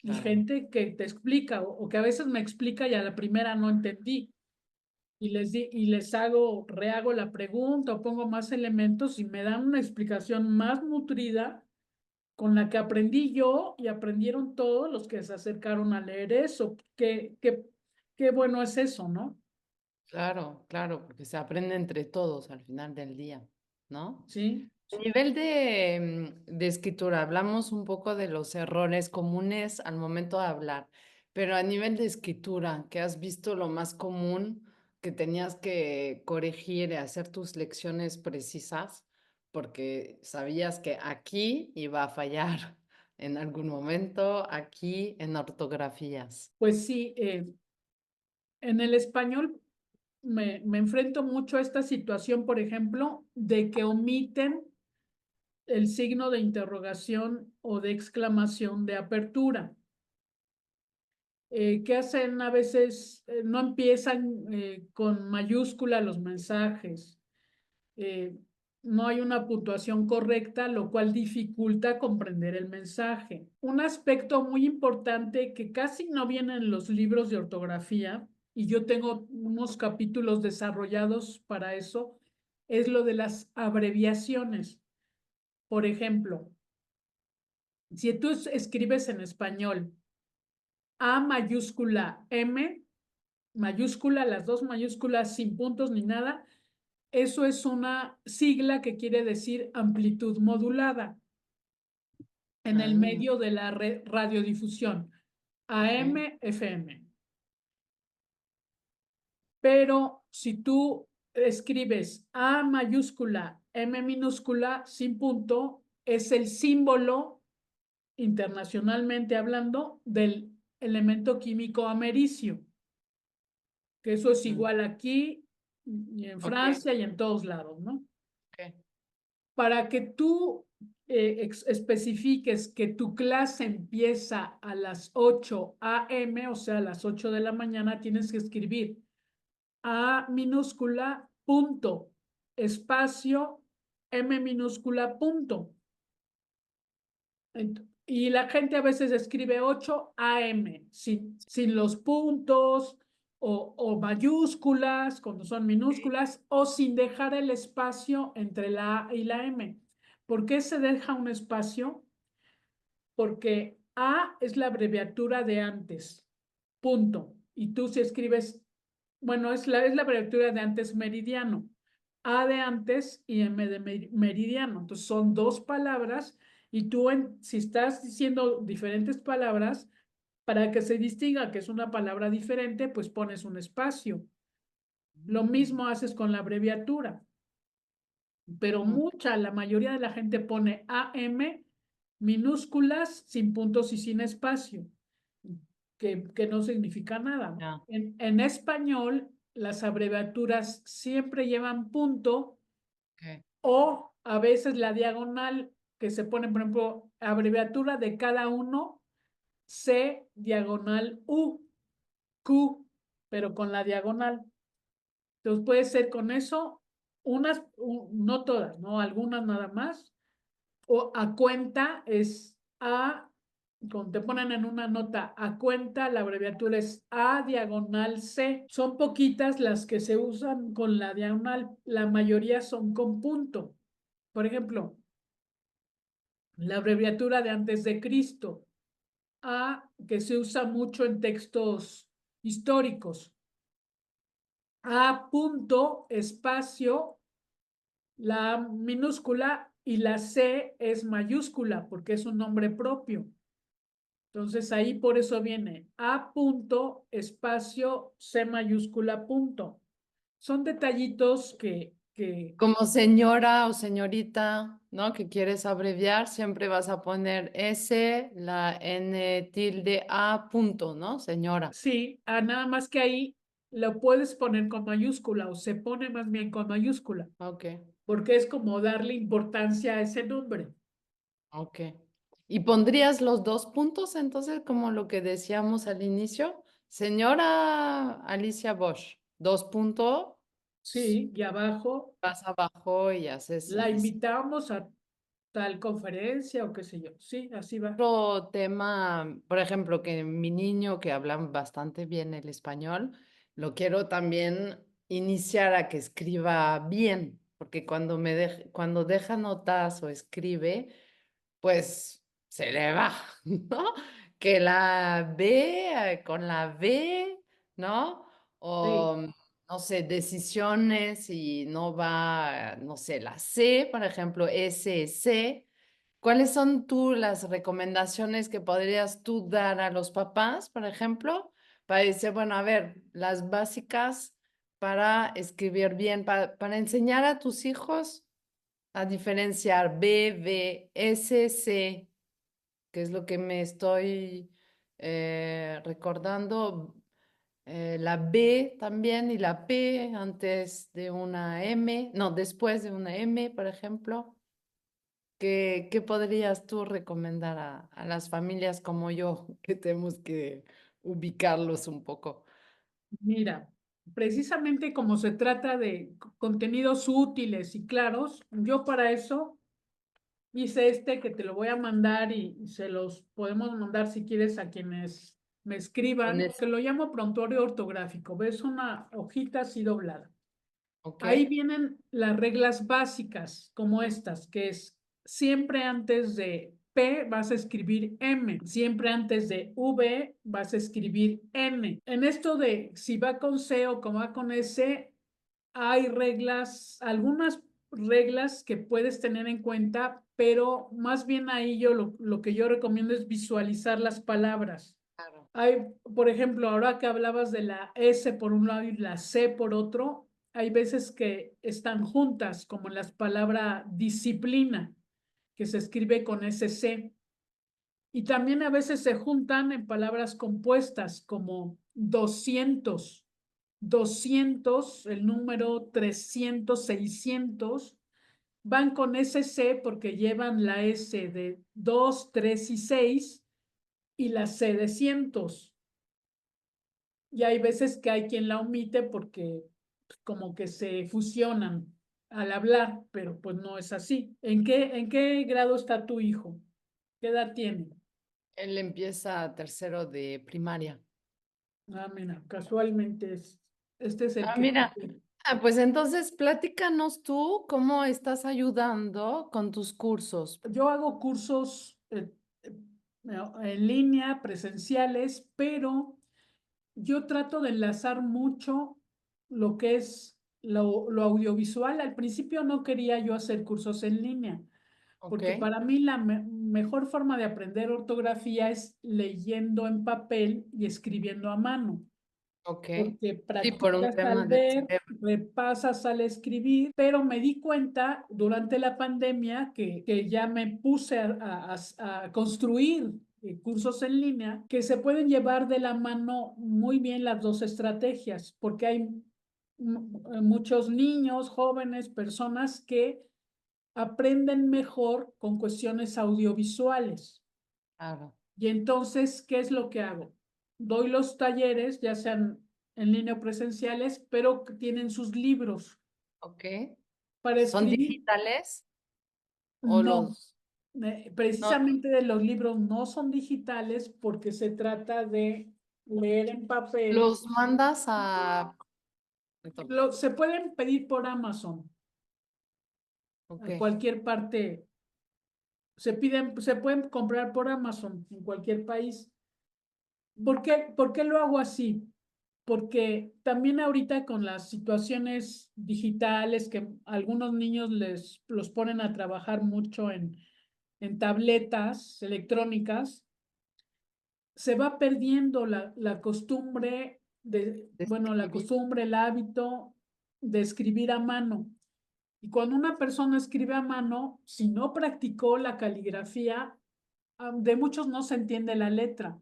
Y claro, gente que te explica o que a veces me explica y a la primera no entendí. Y les rehago la pregunta o pongo más elementos y me dan una explicación más nutrida con la que aprendí yo y aprendieron todos los que se acercaron a leer eso. Qué bueno es eso, ¿no? claro, claro, porque se aprende entre todos al final del día, ¿no? Sí. A nivel de escritura, hablamos un poco de los errores comunes al momento de hablar, pero a nivel de escritura, ¿qué has visto lo más común que tenías que corregir y hacer tus lecciones precisas? Porque sabías que aquí iba a fallar en algún momento, aquí en ortografías. Pues sí, en el español me enfrento mucho a esta situación, por ejemplo, de que omiten el signo de interrogación o de exclamación de apertura. ¿Qué hacen a veces? No empiezan con mayúscula los mensajes. Eh, no hay una puntuación correcta, lo cual dificulta comprender el mensaje. Un aspecto muy importante que casi no viene en los libros de ortografía y yo tengo unos capítulos desarrollados para eso, es lo de las abreviaciones. Por ejemplo, si tú escribes en español A mayúscula M, mayúscula, las dos mayúsculas sin puntos ni nada, eso es una sigla que quiere decir amplitud modulada en el Ah, medio de la radiodifusión, ok. AM, FM. Pero si tú escribes A mayúscula, M minúscula, sin punto, es el símbolo, internacionalmente hablando, del elemento químico americio, que eso es Mm, igual aquí y en ok, Francia y en todos lados, ¿no? ok. Para que tú especifiques que tu clase empieza a las 8 a.m., o sea, a las 8 de la mañana, tienes que escribir A minúscula, punto, espacio, M minúscula, punto. Y la gente a veces escribe 8 AM sin los puntos o mayúsculas cuando son minúsculas o sin dejar el espacio entre la A y la M. ¿Por qué se deja un espacio? Porque A es la abreviatura de antes, punto. Y tú si escribes, bueno, es la abreviatura de antes meridiano. A de antes y M de meridiano. Entonces son dos palabras y tú si estás diciendo diferentes palabras, para que se distinga que es una palabra diferente, pues pones un espacio. Lo Mm, mismo haces con la abreviatura, pero mm, la mayoría de la gente pone AM minúsculas sin puntos y sin espacio, que no significa nada. ya, En español, las abreviaturas siempre llevan punto ok. o a veces la diagonal que se pone, por ejemplo, abreviatura de cada uno, C, diagonal U, Q, pero con la diagonal. Entonces puede ser con eso, no todas, ¿no? Algunas nada más. O a cuenta es A, cuando te ponen en una nota a cuenta, la abreviatura es A diagonal C. Son poquitas las que se usan con la diagonal, la mayoría son con punto. Por ejemplo, la abreviatura de antes de Cristo, A, que se usa mucho en textos históricos. A punto, espacio, la minúscula y la C es mayúscula porque es un nombre propio. Entonces ahí por eso viene A punto, espacio, C mayúscula, punto. Son detallitos que Como señora o señorita, ¿no? Que quieres abreviar, siempre vas a poner S, la N tilde A punto, ¿no? Señora. sí, nada más que ahí lo puedes poner con mayúscula o se pone más bien con mayúscula, Ok, porque es como darle importancia a ese nombre. ok. ¿Y pondrías los dos puntos entonces, como lo que decíamos al inicio? Señora Alicia Bosch, dos puntos, Sí, y abajo vas abajo y haces la invitamos a tal conferencia o qué sé yo. Sí, así va. otro tema, por ejemplo, que mi niño que habla bastante bien el español, lo quiero también iniciar a que escriba bien, porque cuando deja notas o escribe, pues se le va, ¿no? Que la B con la B, ¿no? Sí. O, no sé, decisiones y no va, no sé, la C, por ejemplo, S, C. ¿Cuáles son tú las recomendaciones que podrías tú dar a los papás, por ejemplo, para decir, bueno, a ver, las básicas para escribir bien, para enseñar a tus hijos a diferenciar B, B, S, C, que es lo que me estoy recordando, la B también y la P antes de una M, no, después de una M, por ejemplo? ¿Qué podrías tú recomendar a las familias como yo, que tenemos que ubicarlos un poco? Mira, precisamente como se trata de contenidos útiles y claros, yo para eso hice que te lo voy a mandar y se los podemos mandar si quieres a quienes me Con escriban, eso. que lo llamo prontuario ortográfico. Ves una hojita así doblada. Ok, Ahí vienen las reglas básicas, como estas, que es siempre antes de P vas a escribir M, siempre antes de V vas a escribir N. En esto de si va con C o como va con S, hay reglas, algunas reglas que puedes tener en cuenta, pero más bien ahí yo lo que yo recomiendo es visualizar las palabras. claro. Hay, por ejemplo, ahora que hablabas de la S por un lado y la C por otro, hay veces que están juntas, como en las palabras disciplina, que se escribe con SC. Y también a veces se juntan en palabras compuestas, como 200. 200, el número 300, 600, van con SC porque llevan la S de 2, 3 y 6 y la C de cientos. Y hay veces que hay quien la omite porque pues, como que se fusionan al hablar, pero pues no es así. En qué grado está tu hijo? ¿Qué edad tiene? Él empieza tercero de primaria. Ah, mira, casualmente este es el Ah, que... mira. Ah, pues entonces platícanos tú cómo estás ayudando con tus cursos. Yo hago cursos en línea, presenciales, pero yo trato de enlazar mucho lo que es lo audiovisual. Al principio no quería yo hacer cursos en línea, Ok, porque para mí la mejor forma de aprender ortografía es leyendo en papel y escribiendo a mano, ok. porque Sí, por un practicas al tema del ver, cerebro. repasas al escribir, pero me di cuenta durante la pandemia que ya me puse a construir cursos en línea que se pueden llevar de la mano muy bien las dos estrategias, porque hay muchos niños, jóvenes, personas que aprenden mejor con cuestiones audiovisuales. Claro. Y entonces, ¿qué es lo que hago? Doy los talleres, ya sean en línea o presenciales, pero que tienen sus libros Ok. para ¿Son escribir. digitales o No, los... No, precisamente de los libros no son digitales porque se trata de leer en papel. los mandas a... Se pueden pedir por Amazon, Ok, a cualquier parte. Se pueden comprar por Amazon en cualquier país. Por qué lo hago así? Porque también ahorita con las situaciones digitales que algunos niños los ponen a trabajar mucho en tabletas electrónicas, se va perdiendo la costumbre de bueno, la escribir. costumbre, el hábito de escribir a mano. Y cuando una persona escribe a mano, si no practicó la caligrafía, de muchos no se entiende la letra,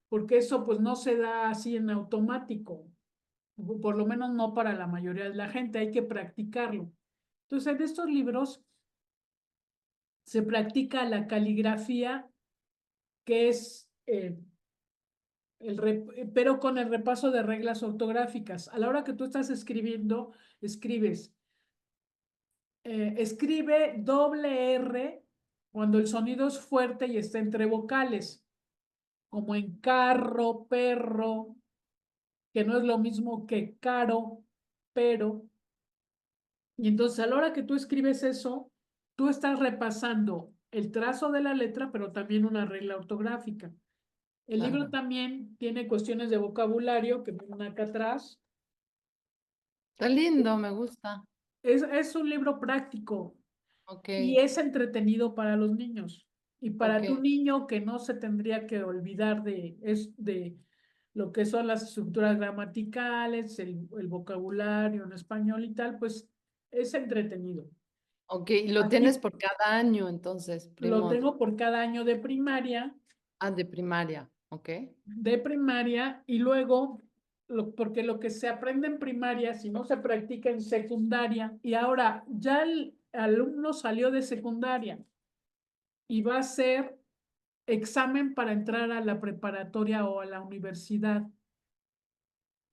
porque eso pues no se da así en automático, por lo menos no para la mayoría de la gente, hay que practicarlo. Entonces, en estos libros se practica la caligrafía, que es, pero con el repaso de reglas ortográficas. A la hora que tú estás escribiendo, escribes, escribe doble R cuando el sonido es fuerte y está entre vocales, como en carro, perro, que no es lo mismo que caro, pero. Y entonces a la hora que tú escribes eso, tú estás repasando el trazo de la letra, pero también una regla ortográfica. El libro Claro. también tiene cuestiones de vocabulario que vienen acá atrás. Está lindo, me gusta. Es un libro práctico Ok, y es entretenido para los niños. Y ok, para tu niño que no se tendría que olvidar de lo que son las estructuras gramaticales, el vocabulario en español y tal, pues es entretenido. ok. Y lo tienes Aquí por cada año, entonces, lo primo. tengo por cada año Ah, de primaria. Ok. de primaria y luego, porque lo que se aprende en primaria, si no se practica en secundaria, y ahora ya el alumno salió de secundaria y va a hacer examen para entrar a la preparatoria o a la universidad.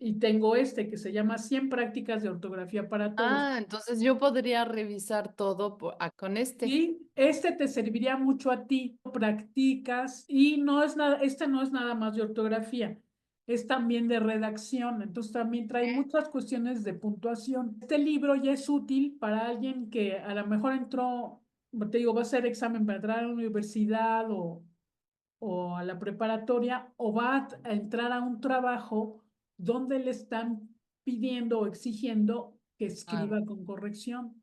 y tengo este que se llama 100 prácticas de ortografía para todos. Ah, entonces yo podría revisar todo con este. Y este te serviría mucho a ti, practicas y no es nada, este no es nada más de ortografía, es también de redacción, entonces también trae muchas cuestiones de puntuación. Este libro ya es útil para alguien que a lo mejor entró, te digo, va a hacer examen para entrar a la universidad o a la preparatoria o va a entrar a un trabajo donde le están pidiendo o exigiendo que Claro. escriba con corrección.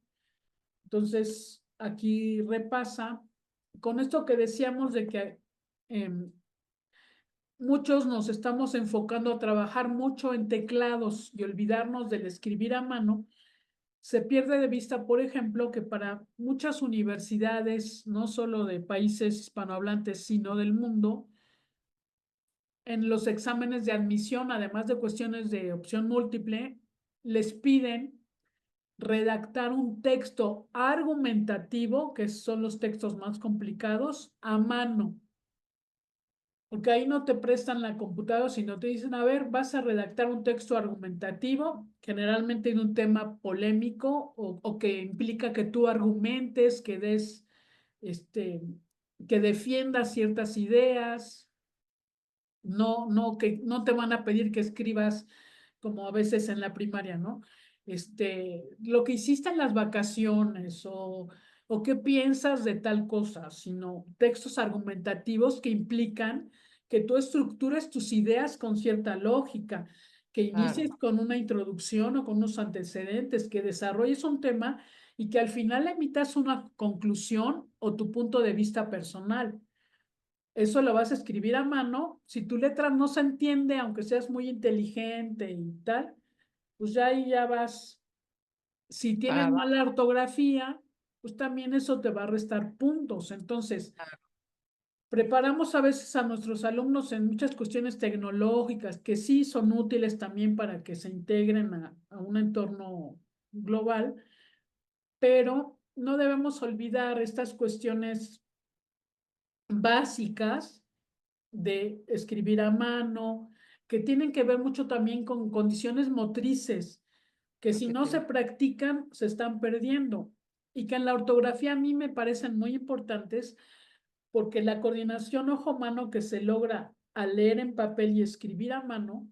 Entonces, aquí repasa con esto que decíamos de que muchos nos estamos enfocando a trabajar mucho en teclados y olvidarnos del escribir a mano. Se pierde de vista, por ejemplo, que para muchas universidades, no solo de países hispanohablantes, sino del mundo, en los exámenes de admisión, además de cuestiones de opción múltiple, les piden redactar un texto argumentativo, que son los textos más complicados, a mano. Porque ahí no te prestan la computadora, sino te dicen, a ver, vas a redactar un texto argumentativo, generalmente en un tema polémico o que implica que tú argumentes, que des, que defiendas ciertas ideas. No, que no te van a pedir que escribas como a veces en la primaria, ¿no? Lo que hiciste en las vacaciones o qué piensas de tal cosa, sino textos argumentativos que implican que tú estructures tus ideas con cierta lógica, que Claro. inicies con una introducción o con unos antecedentes, que desarrolles un tema y que al final emitas una conclusión o tu punto de vista personal. Eso lo vas a escribir a mano. Si tu letra no se entiende, aunque seas muy inteligente y tal, pues ya ahí ya vas. Si Para tienes mala abajo. ortografía, pues también eso te va a restar puntos. Entonces, Claro. preparamos a veces a nuestros alumnos en muchas cuestiones tecnológicas que sí son útiles también para que se integren a un entorno global, pero no debemos olvidar estas cuestiones básicas de escribir a mano, que tienen que ver mucho también con condiciones motrices, que Lo si que no te se iba- practican, se están perdiendo. Y que en la ortografía a mí me parecen muy importantes porque la coordinación ojo-mano que se logra al leer en papel y escribir a mano,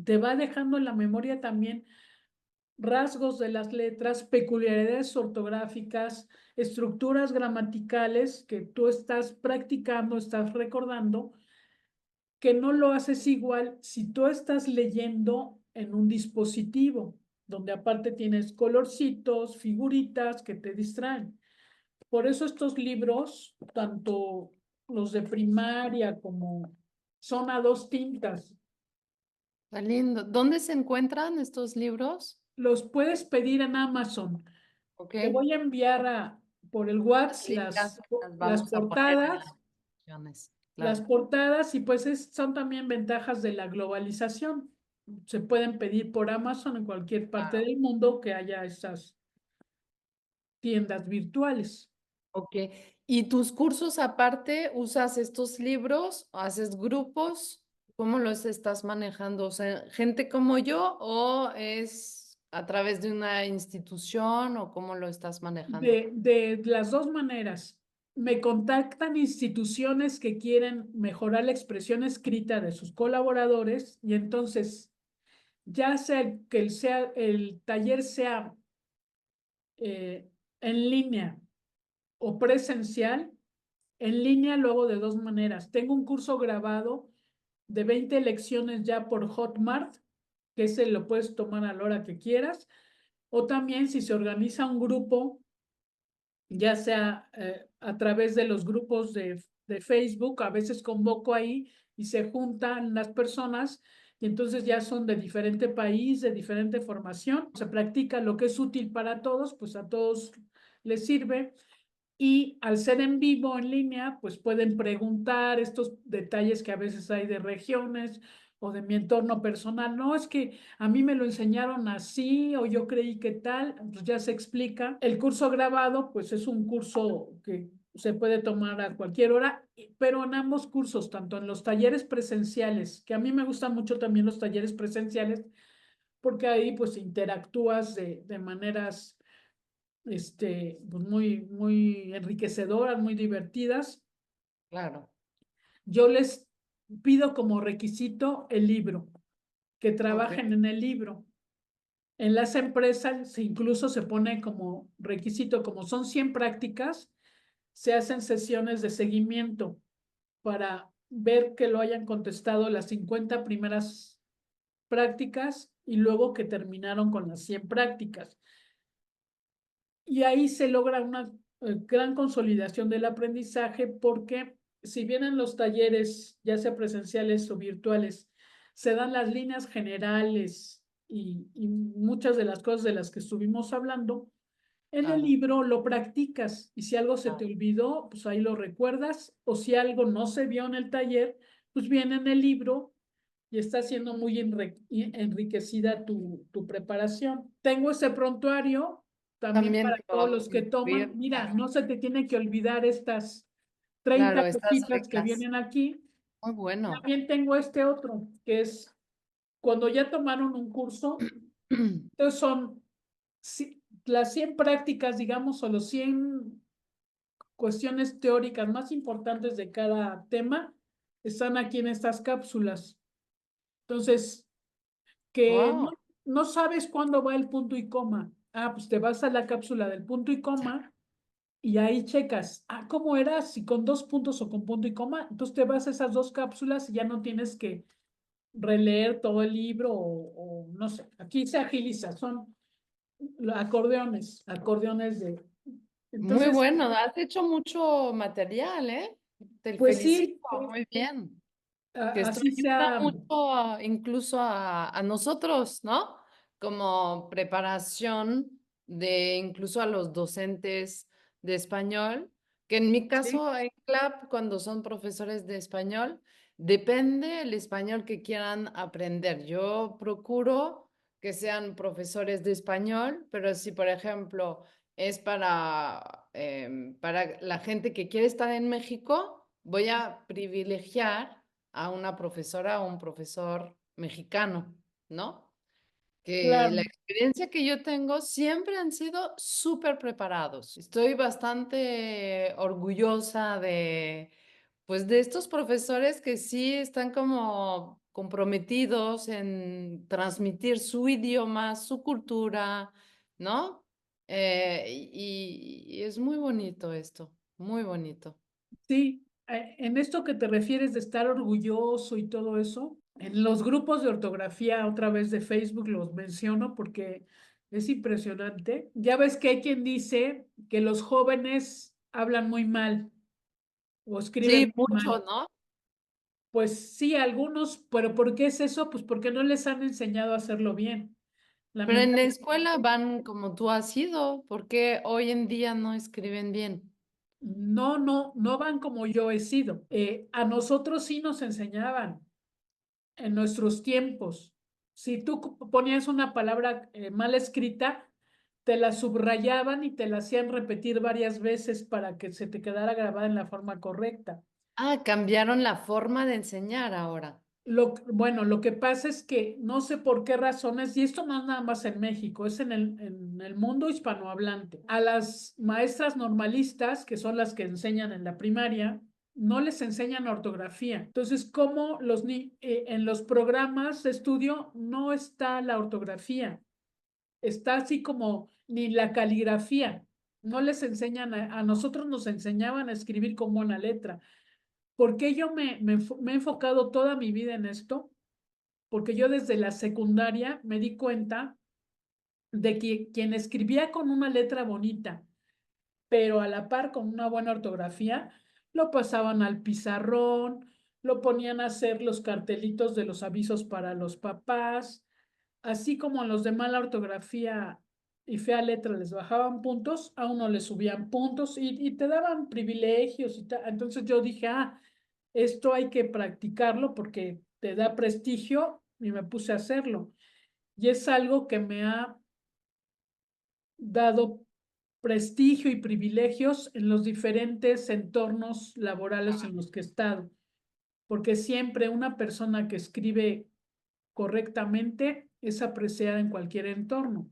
te va dejando en la memoria también rasgos de las letras, peculiaridades ortográficas, estructuras gramaticales que tú estás practicando, estás recordando, que no lo haces igual si tú estás leyendo en un dispositivo, donde aparte tienes colorcitos, figuritas que te distraen. Por eso estos libros, tanto los de primaria como son a dos tintas, Está lindo. ¿Dónde se encuentran estos libros? los puedes pedir en Amazon. Ok. Te voy a enviar por el WhatsApp Las ligas las las vamos a poner en las portadas. opciones. Las Claro. portadas y pues son también ventajas de la globalización. Se pueden pedir por Amazon en cualquier parte Claro. del mundo que haya esas tiendas virtuales. Ok. ¿Y tus cursos aparte usas estos libros? ¿Haces grupos? ¿Cómo los estás manejando? O sea, ¿gente como yo o es a través de una institución o cómo lo estás manejando? De las dos maneras, me contactan instituciones que quieren mejorar la expresión escrita de sus colaboradores y entonces ya sea sea el taller sea en línea o presencial, en línea luego de dos maneras. Tengo un curso grabado de 20 lecciones ya por Hotmart, que ese lo puedes tomar a la hora que quieras, o también si se organiza un grupo, ya sea a través de los grupos de Facebook, a veces convoco ahí y se juntan las personas y entonces ya son de diferente país, de diferente formación, se practica lo que es útil para todos, pues a todos les sirve. Y al ser en vivo, en línea, pues pueden preguntar estos detalles que a veces hay de regiones o de mi entorno personal. No, es que a mí me lo enseñaron así o yo creí que tal, pues ya se explica. El curso grabado, pues es un curso que se puede tomar a cualquier hora, pero en ambos cursos, tanto en los talleres presenciales, que a mí me gustan mucho también los talleres presenciales, porque ahí pues interactúas de maneras pues muy enriquecedoras, muy divertidas. Claro, Yo les pido como requisito el libro, que ok, trabajen en el libro. En las empresas incluso se pone como requisito, como son 100 prácticas, se hacen sesiones de seguimiento para ver que lo hayan contestado las 50 primeras prácticas y luego que terminaron con las 100 prácticas. Y ahí se logra una gran consolidación del aprendizaje porque si bien en los talleres, ya sea presenciales o virtuales, se dan las líneas generales y muchas de las cosas de las que estuvimos hablando, en el claro, libro lo practicas y si algo se te claro. olvidó, pues ahí lo recuerdas o si algo no se vio en el taller, pues viene en el libro y está siendo muy enriquecida tu preparación. Tengo ese prontuario también También para te lo todos vamos los a que toman. incluir. Mira, no se te tiene que olvidar estas 30 Claro, estas cositas que reglas. vienen aquí. Muy bueno. También tengo este otro, que es cuando ya tomaron un curso, entonces son las 100 prácticas, digamos, o los 100 cuestiones teóricas más importantes de cada tema, están aquí en estas cápsulas. Entonces, que Wow. no sabes cuándo va el punto y coma. Ah, pues te vas a la cápsula del punto y coma y ahí checas, ¿cómo era? Si con dos puntos o con punto y coma. Entonces te vas a esas dos cápsulas y ya no tienes que releer todo el libro o no sé. Aquí se agiliza, son acordeones de... Muy Entonces, bueno. Has hecho mucho material, ¿eh? Te pues felicito. sí, Muy bien. Que esto así ayuda sea. mucho incluso a nosotros, ¿no? Como preparación de incluso a los docentes de español, que en mi Sí, caso en CLAP, cuando son profesores de español, depende el español que quieran aprender. Yo procuro que sean profesores de español, pero si por ejemplo es para la gente que quiere estar en México, voy a privilegiar a una profesora o un profesor mexicano, ¿no? Que la claro. experiencia que yo tengo siempre han sido súper preparados. Estoy bastante orgullosa pues, de estos profesores que sí están como comprometidos en transmitir su idioma, su cultura, ¿no? Y es muy bonito esto, muy bonito. Sí, en esto que te refieres de estar orgulloso y todo eso, en los grupos de ortografía otra vez de Facebook los menciono porque es impresionante. Ya ves que hay quien dice que los jóvenes hablan muy mal o Sí, escriben muy mucho, mal. ¿no? Pues sí, algunos, pero ¿por qué es eso? Pues porque no les han enseñado a hacerlo bien. Pero en la Lamentablemente. escuela van como tú has ido, porque hoy en día no escriben bien. No van como yo he sido. A nosotros sí nos enseñaban en nuestros tiempos. Si tú ponías una palabra mal escrita, te la subrayaban y te la hacían repetir varias veces para que se te quedara grabada en la forma correcta. Ah, cambiaron la forma de enseñar ahora. Bueno, lo que pasa es que no sé por qué razones, y esto no es nada más en México, es en el mundo hispanohablante. A las maestras normalistas, que son las que enseñan en la primaria, no les enseñan ortografía. Entonces, como en los programas de estudio no está la ortografía, está así como ni la caligrafía. No les enseñan, a nosotros nos enseñaban a escribir con buena letra. ¿Por qué yo me he enfocado toda mi vida en esto? Porque yo desde la secundaria me di cuenta de que quien escribía con una letra bonita, pero a la par con una buena ortografía, lo pasaban al pizarrón, lo ponían a hacer los cartelitos de los avisos para los papás, así como a los de mala ortografía y fea letra les bajaban puntos, a uno le subían puntos y te daban privilegios y tal. Entonces yo dije, esto hay que practicarlo porque te da prestigio y me puse a hacerlo. Y es algo que me ha dado prestigio y privilegios en los diferentes entornos laborales en los que he estado, porque siempre una persona que escribe correctamente es apreciada en cualquier entorno.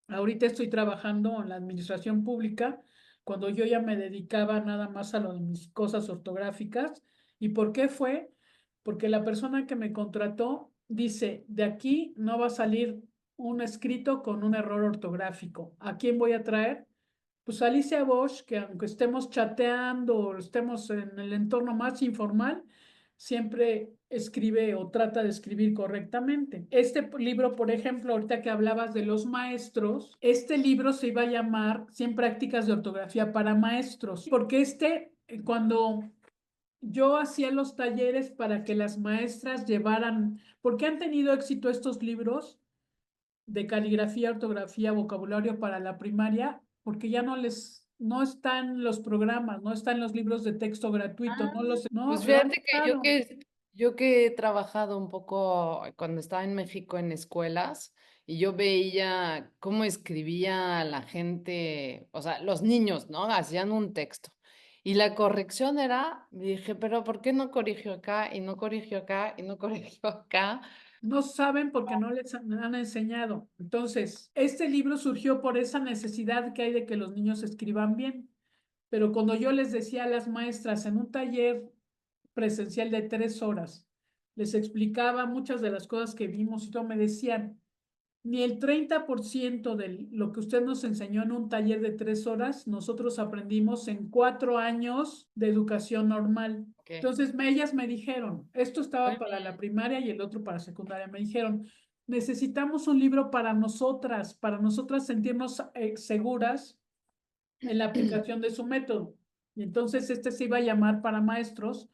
Ahorita estoy trabajando en la administración pública, cuando yo ya me dedicaba nada más a lo de mis cosas ortográficas. ¿Y por qué fue? Porque la persona que me contrató dice, de aquí no va a salir un escrito con un error ortográfico. ¿A quién voy a traer? Pues Alicia Bosch, que aunque estemos chateando o estemos en el entorno más informal, siempre escribe o trata de escribir correctamente. Este libro, por ejemplo, ahorita que hablabas de los maestros, este libro se iba a llamar 100 prácticas de ortografía para maestros, porque cuando yo hacía los talleres para que las maestras llevaran, porque han tenido éxito estos libros de caligrafía, ortografía, vocabulario para la primaria, porque ya no están los programas, no están los libros de texto gratuito, Ah, no, pues lo han fíjate que dejado. yo que he trabajado un poco cuando estaba en México en escuelas y yo veía cómo escribía la gente, o sea, los niños, ¿no? Hacían un texto. Y la corrección era, dije, pero ¿por qué no corrigió acá y no corrigió acá y no corrigió acá? No saben porque no les han enseñado. Entonces, este libro surgió por esa necesidad que hay de que los niños escriban bien. Pero cuando yo les decía a las maestras en un taller presencial de 3 horas, les explicaba muchas de las cosas que vimos y todo, me decían, ni el 30% de lo que usted nos enseñó en un taller de 3 horas, nosotros aprendimos en 4 años de educación normal. Ok. Entonces, ellas me dijeron, esto estaba Muy para la bien. primaria y el otro para secundaria, me dijeron, necesitamos un libro para nosotras sentirnos seguras en la aplicación de su método. Y entonces este se iba a llamar para maestros,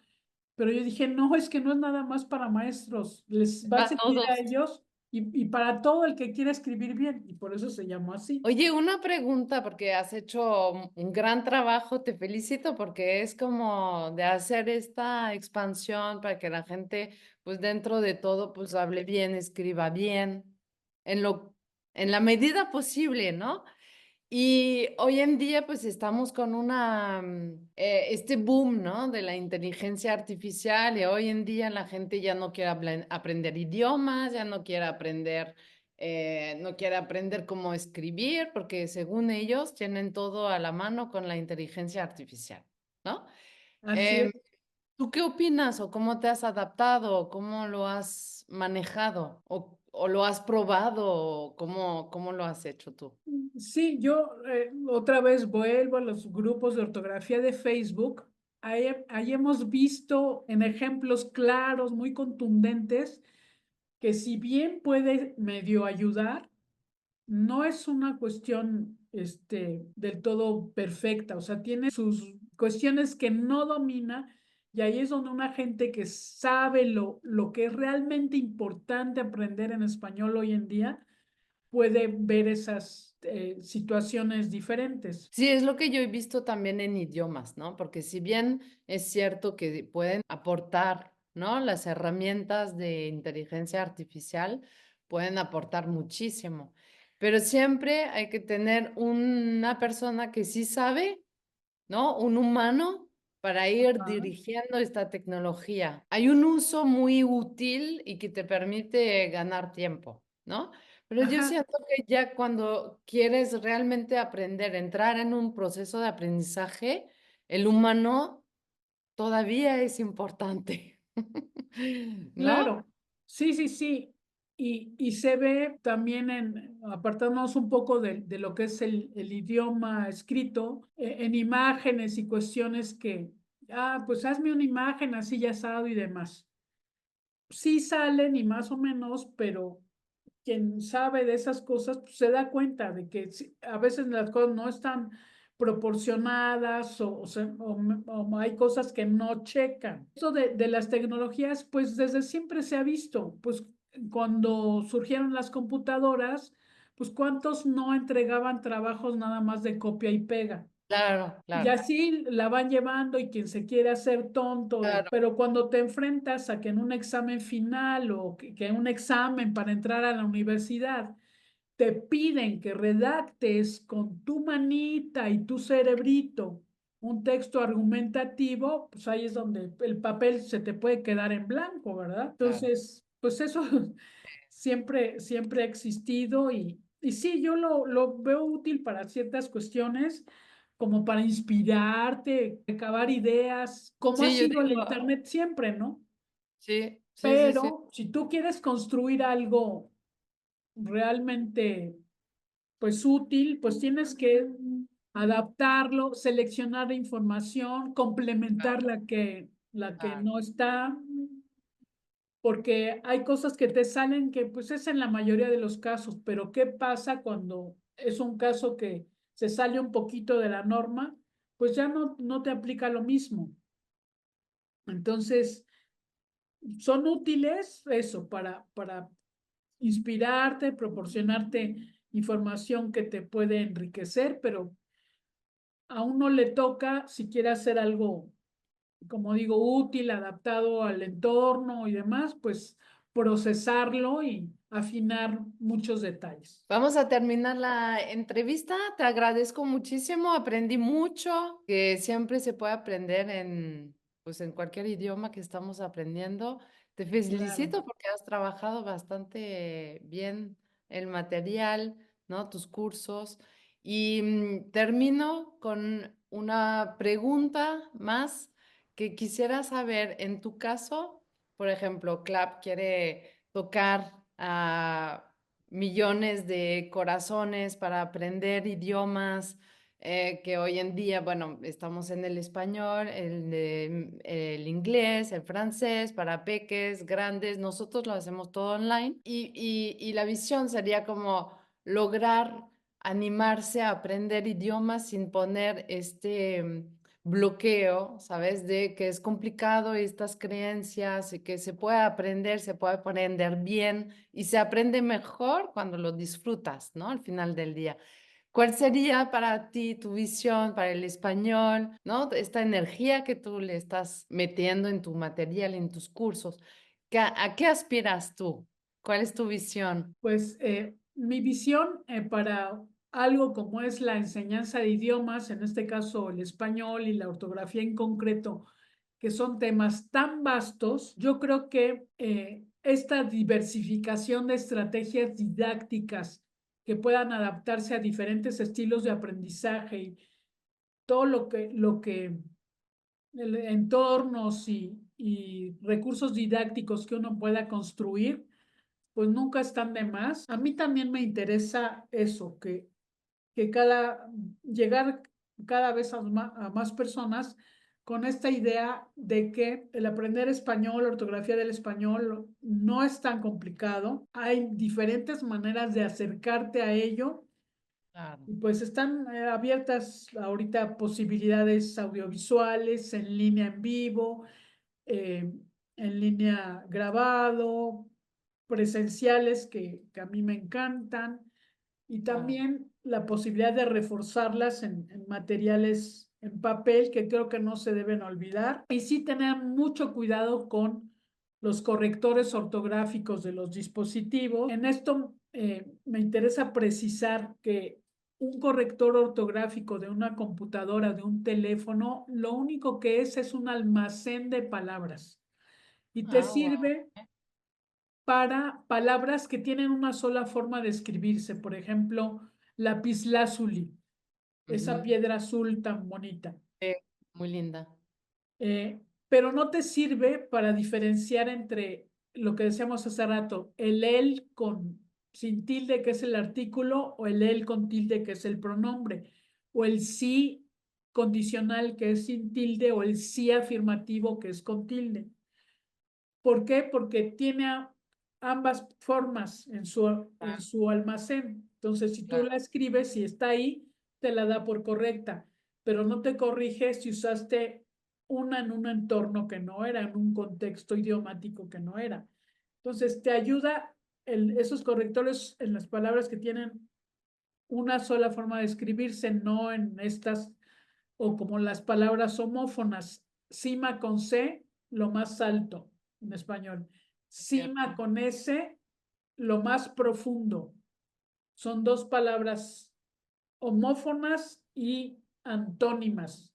pero yo dije, no, es que no es nada más para maestros, les va a Para servir a todos. ellos y para todo el que quiera escribir bien, y por eso se llamó así. Oye, una pregunta, porque has hecho un gran trabajo, te felicito porque es como de hacer esta expansión para que la gente, pues dentro de todo, pues hable bien, escriba bien, en en la medida posible, ¿no? Y hoy en día, pues estamos con este boom, ¿no? De la inteligencia artificial y hoy en día la gente ya no quiere aprender idiomas, ya no quiere aprender, no quiere aprender cómo escribir, porque según ellos tienen todo a la mano con la inteligencia artificial, ¿no? Así Em, es. ¿Tú qué opinas o cómo te has adaptado o cómo lo has manejado o lo has probado o cómo lo has hecho tú? Sí, yo otra vez vuelvo a los grupos de ortografía de Facebook. Ahí hemos visto en ejemplos claros, muy contundentes, que si bien puede medio ayudar, no es una cuestión del todo perfecta, o sea, tiene sus cuestiones que no domina y ahí es donde una gente que sabe lo que es realmente importante aprender en español hoy en día puede ver esas situaciones diferentes. Sí, es lo que yo he visto también en idiomas, ¿no? Porque si bien es cierto que pueden aportar, ¿no? Las herramientas de inteligencia artificial pueden aportar muchísimo, pero siempre hay que tener una persona que sí sabe, ¿no? Un humano para ir Ah, dirigiendo esta tecnología. Hay un uso muy útil y que te permite ganar tiempo, ¿no? Pero yo ajá, siento que ya cuando quieres realmente aprender, entrar en un proceso de aprendizaje, el humano todavía es importante, ¿no? claro, sí, sí, sí. Y se ve también apartándonos un poco de lo que es el idioma escrito, en imágenes y cuestiones pues hazme una imagen así ya asado y demás. Sí salen y más o menos, pero quien sabe de esas cosas pues, se da cuenta de que a veces las cosas no están proporcionadas o hay cosas que no checan. Esto de las tecnologías, pues desde siempre se ha visto, pues cuando surgieron las computadoras, pues cuántos no entregaban trabajos nada más de copia y pega. Claro, Y claro, así la van llevando y quien se quiere hacer tonto, claro. pero cuando te enfrentas a que en un examen final o que en un examen para entrar a la universidad te piden que redactes con tu manita y tu cerebrito un texto argumentativo, pues ahí es donde el papel se te puede quedar en blanco, ¿verdad? Claro. Entonces, pues eso siempre ha existido y sí, yo lo veo útil para ciertas cuestiones, como para inspirarte, recabar ideas, como ha Sí, yo sido el digo, Internet siempre, ¿no? sí, sí, sí, sí. Pero si tú quieres construir algo realmente, pues útil, pues tienes que adaptarlo, seleccionar la información, complementar la que Claro. no está, porque hay cosas que te salen que pues es en la mayoría de los casos, pero ¿qué pasa cuando es un caso que se sale un poquito de la norma? Pues ya no te aplica lo mismo. Entonces, son útiles eso para inspirarte, proporcionarte información que te puede enriquecer, pero a uno le toca, si quiere hacer algo, como digo, útil, adaptado al entorno y demás, pues procesarlo y afinar muchos detalles. Vamos a terminar la entrevista. Te agradezco muchísimo, aprendí mucho, que siempre se puede aprender en, pues en cualquier idioma que estamos aprendiendo. Te Claro. felicito porque has trabajado bastante bien el material, ¿no? Tus cursos. Y termino con una pregunta más que quisiera saber, en tu caso, por ejemplo, Clap quiere tocar a millones de corazones para aprender idiomas, que hoy en día, bueno, estamos en el español, el inglés, el francés, para peques grandes, nosotros lo hacemos todo online y la visión sería como lograr animarse a aprender idiomas sin poner bloqueo, ¿sabes? De que es complicado y estas creencias y que se puede aprender bien y se aprende mejor cuando lo disfrutas, ¿no? Al final del día. ¿Cuál sería para ti tu visión para el español, ¿no? Esta energía que tú le estás metiendo en tu material, en tus cursos. ¿A qué aspiras tú? ¿Cuál es tu visión? Pues mi visión para algo como es la enseñanza de idiomas, en este caso el español y la ortografía en concreto, que son temas tan vastos, yo creo que esta diversificación de estrategias didácticas que puedan adaptarse a diferentes estilos de aprendizaje y todo lo que entornos y recursos didácticos que uno pueda construir, pues nunca están de más. A mí también me interesa eso, que llegar cada vez a más personas con esta idea de que el aprender español, la ortografía del español, no es tan complicado. Hay diferentes maneras de acercarte a ello. Claro, Y pues están abiertas ahorita posibilidades audiovisuales, en línea en vivo, eh, en línea grabado, presenciales que a mí me encantan y claro. también la posibilidad de reforzarlas en materiales en papel que creo que no se deben olvidar y sí tener mucho cuidado con los correctores ortográficos de los dispositivos. En esto me interesa precisar que un corrector ortográfico de una computadora, de un teléfono, lo único que es un almacén de palabras y te Ah, wow. sirve para palabras que tienen una sola forma de escribirse. Por ejemplo, lapislázuli, esa Ujú. piedra azul tan bonita. Sí, muy linda. Eh, pero no te sirve para diferenciar entre lo que decíamos hace rato, el él con sin tilde, que es el artículo, o el él con tilde, que es el pronombre, o el sí condicional, que es sin tilde, o el sí afirmativo, que es con tilde. ¿Por qué? Porque tiene ambas formas en Claro, su almacén. Entonces, si tú claro, la escribes y está ahí, te la da por correcta, pero no te corrige si usaste una en un entorno que no era, en un contexto idiomático que no era. Entonces, te ayuda esos correctores en las palabras que tienen una sola forma de escribirse, no en estas, o como las palabras homófonas, cima con C, lo más alto en español, es cima cierto. con S, lo más profundo. son dos palabras homófonas y antónimas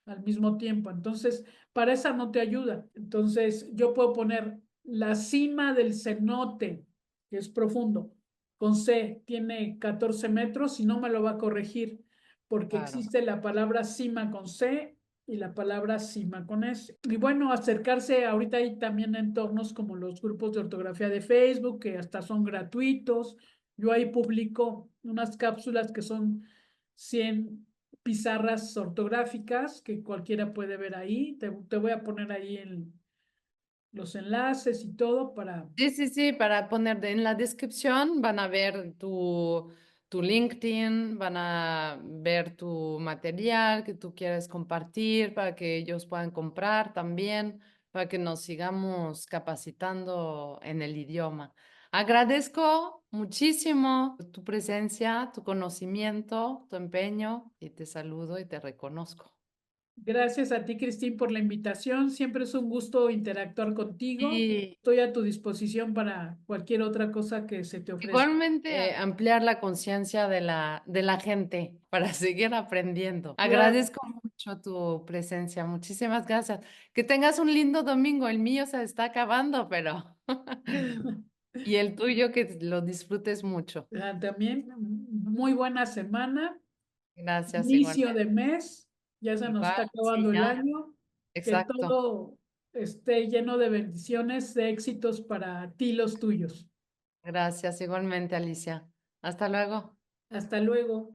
al mismo tiempo. Entonces, para esa no te ayuda. Entonces, yo puedo poner la cima del cenote, que es profundo, con C, tiene 14 metros y no me lo va a corregir porque Claro. existe la palabra cima con C y la palabra cima con S. Y bueno, acercarse, ahorita hay también entornos como los grupos de ortografía de Facebook, que hasta son gratuitos. Yo ahí publico unas cápsulas que son 100 pizarras ortográficas que cualquiera puede ver ahí. Te voy a poner ahí los enlaces y todo para... Sí, sí, sí, para poner en la descripción van a ver tu LinkedIn, van a ver tu material que tú quieres compartir para que ellos puedan comprar también, para que nos sigamos capacitando en el idioma. Agradezco muchísimo tu presencia, tu conocimiento, tu empeño y te saludo y te reconozco. Gracias a ti, Cristín, por la invitación. Siempre es un gusto interactuar contigo. Y Estoy a tu disposición para cualquier otra cosa que se te ofrezca. igualmente, ampliar la conciencia de la gente para seguir aprendiendo. Claro. Agradezco mucho tu presencia. Muchísimas gracias. Que tengas un lindo domingo. El mío se está acabando, pero y el tuyo que lo disfrutes mucho. También muy buena semana, Gracias, inicio igualmente. de mes, ya se nos está Igual, sí, acabando el ya. año, que Exacto. todo esté lleno de bendiciones, de éxitos para ti y los tuyos. Gracias, igualmente, Alicia. Hasta luego. Hasta luego.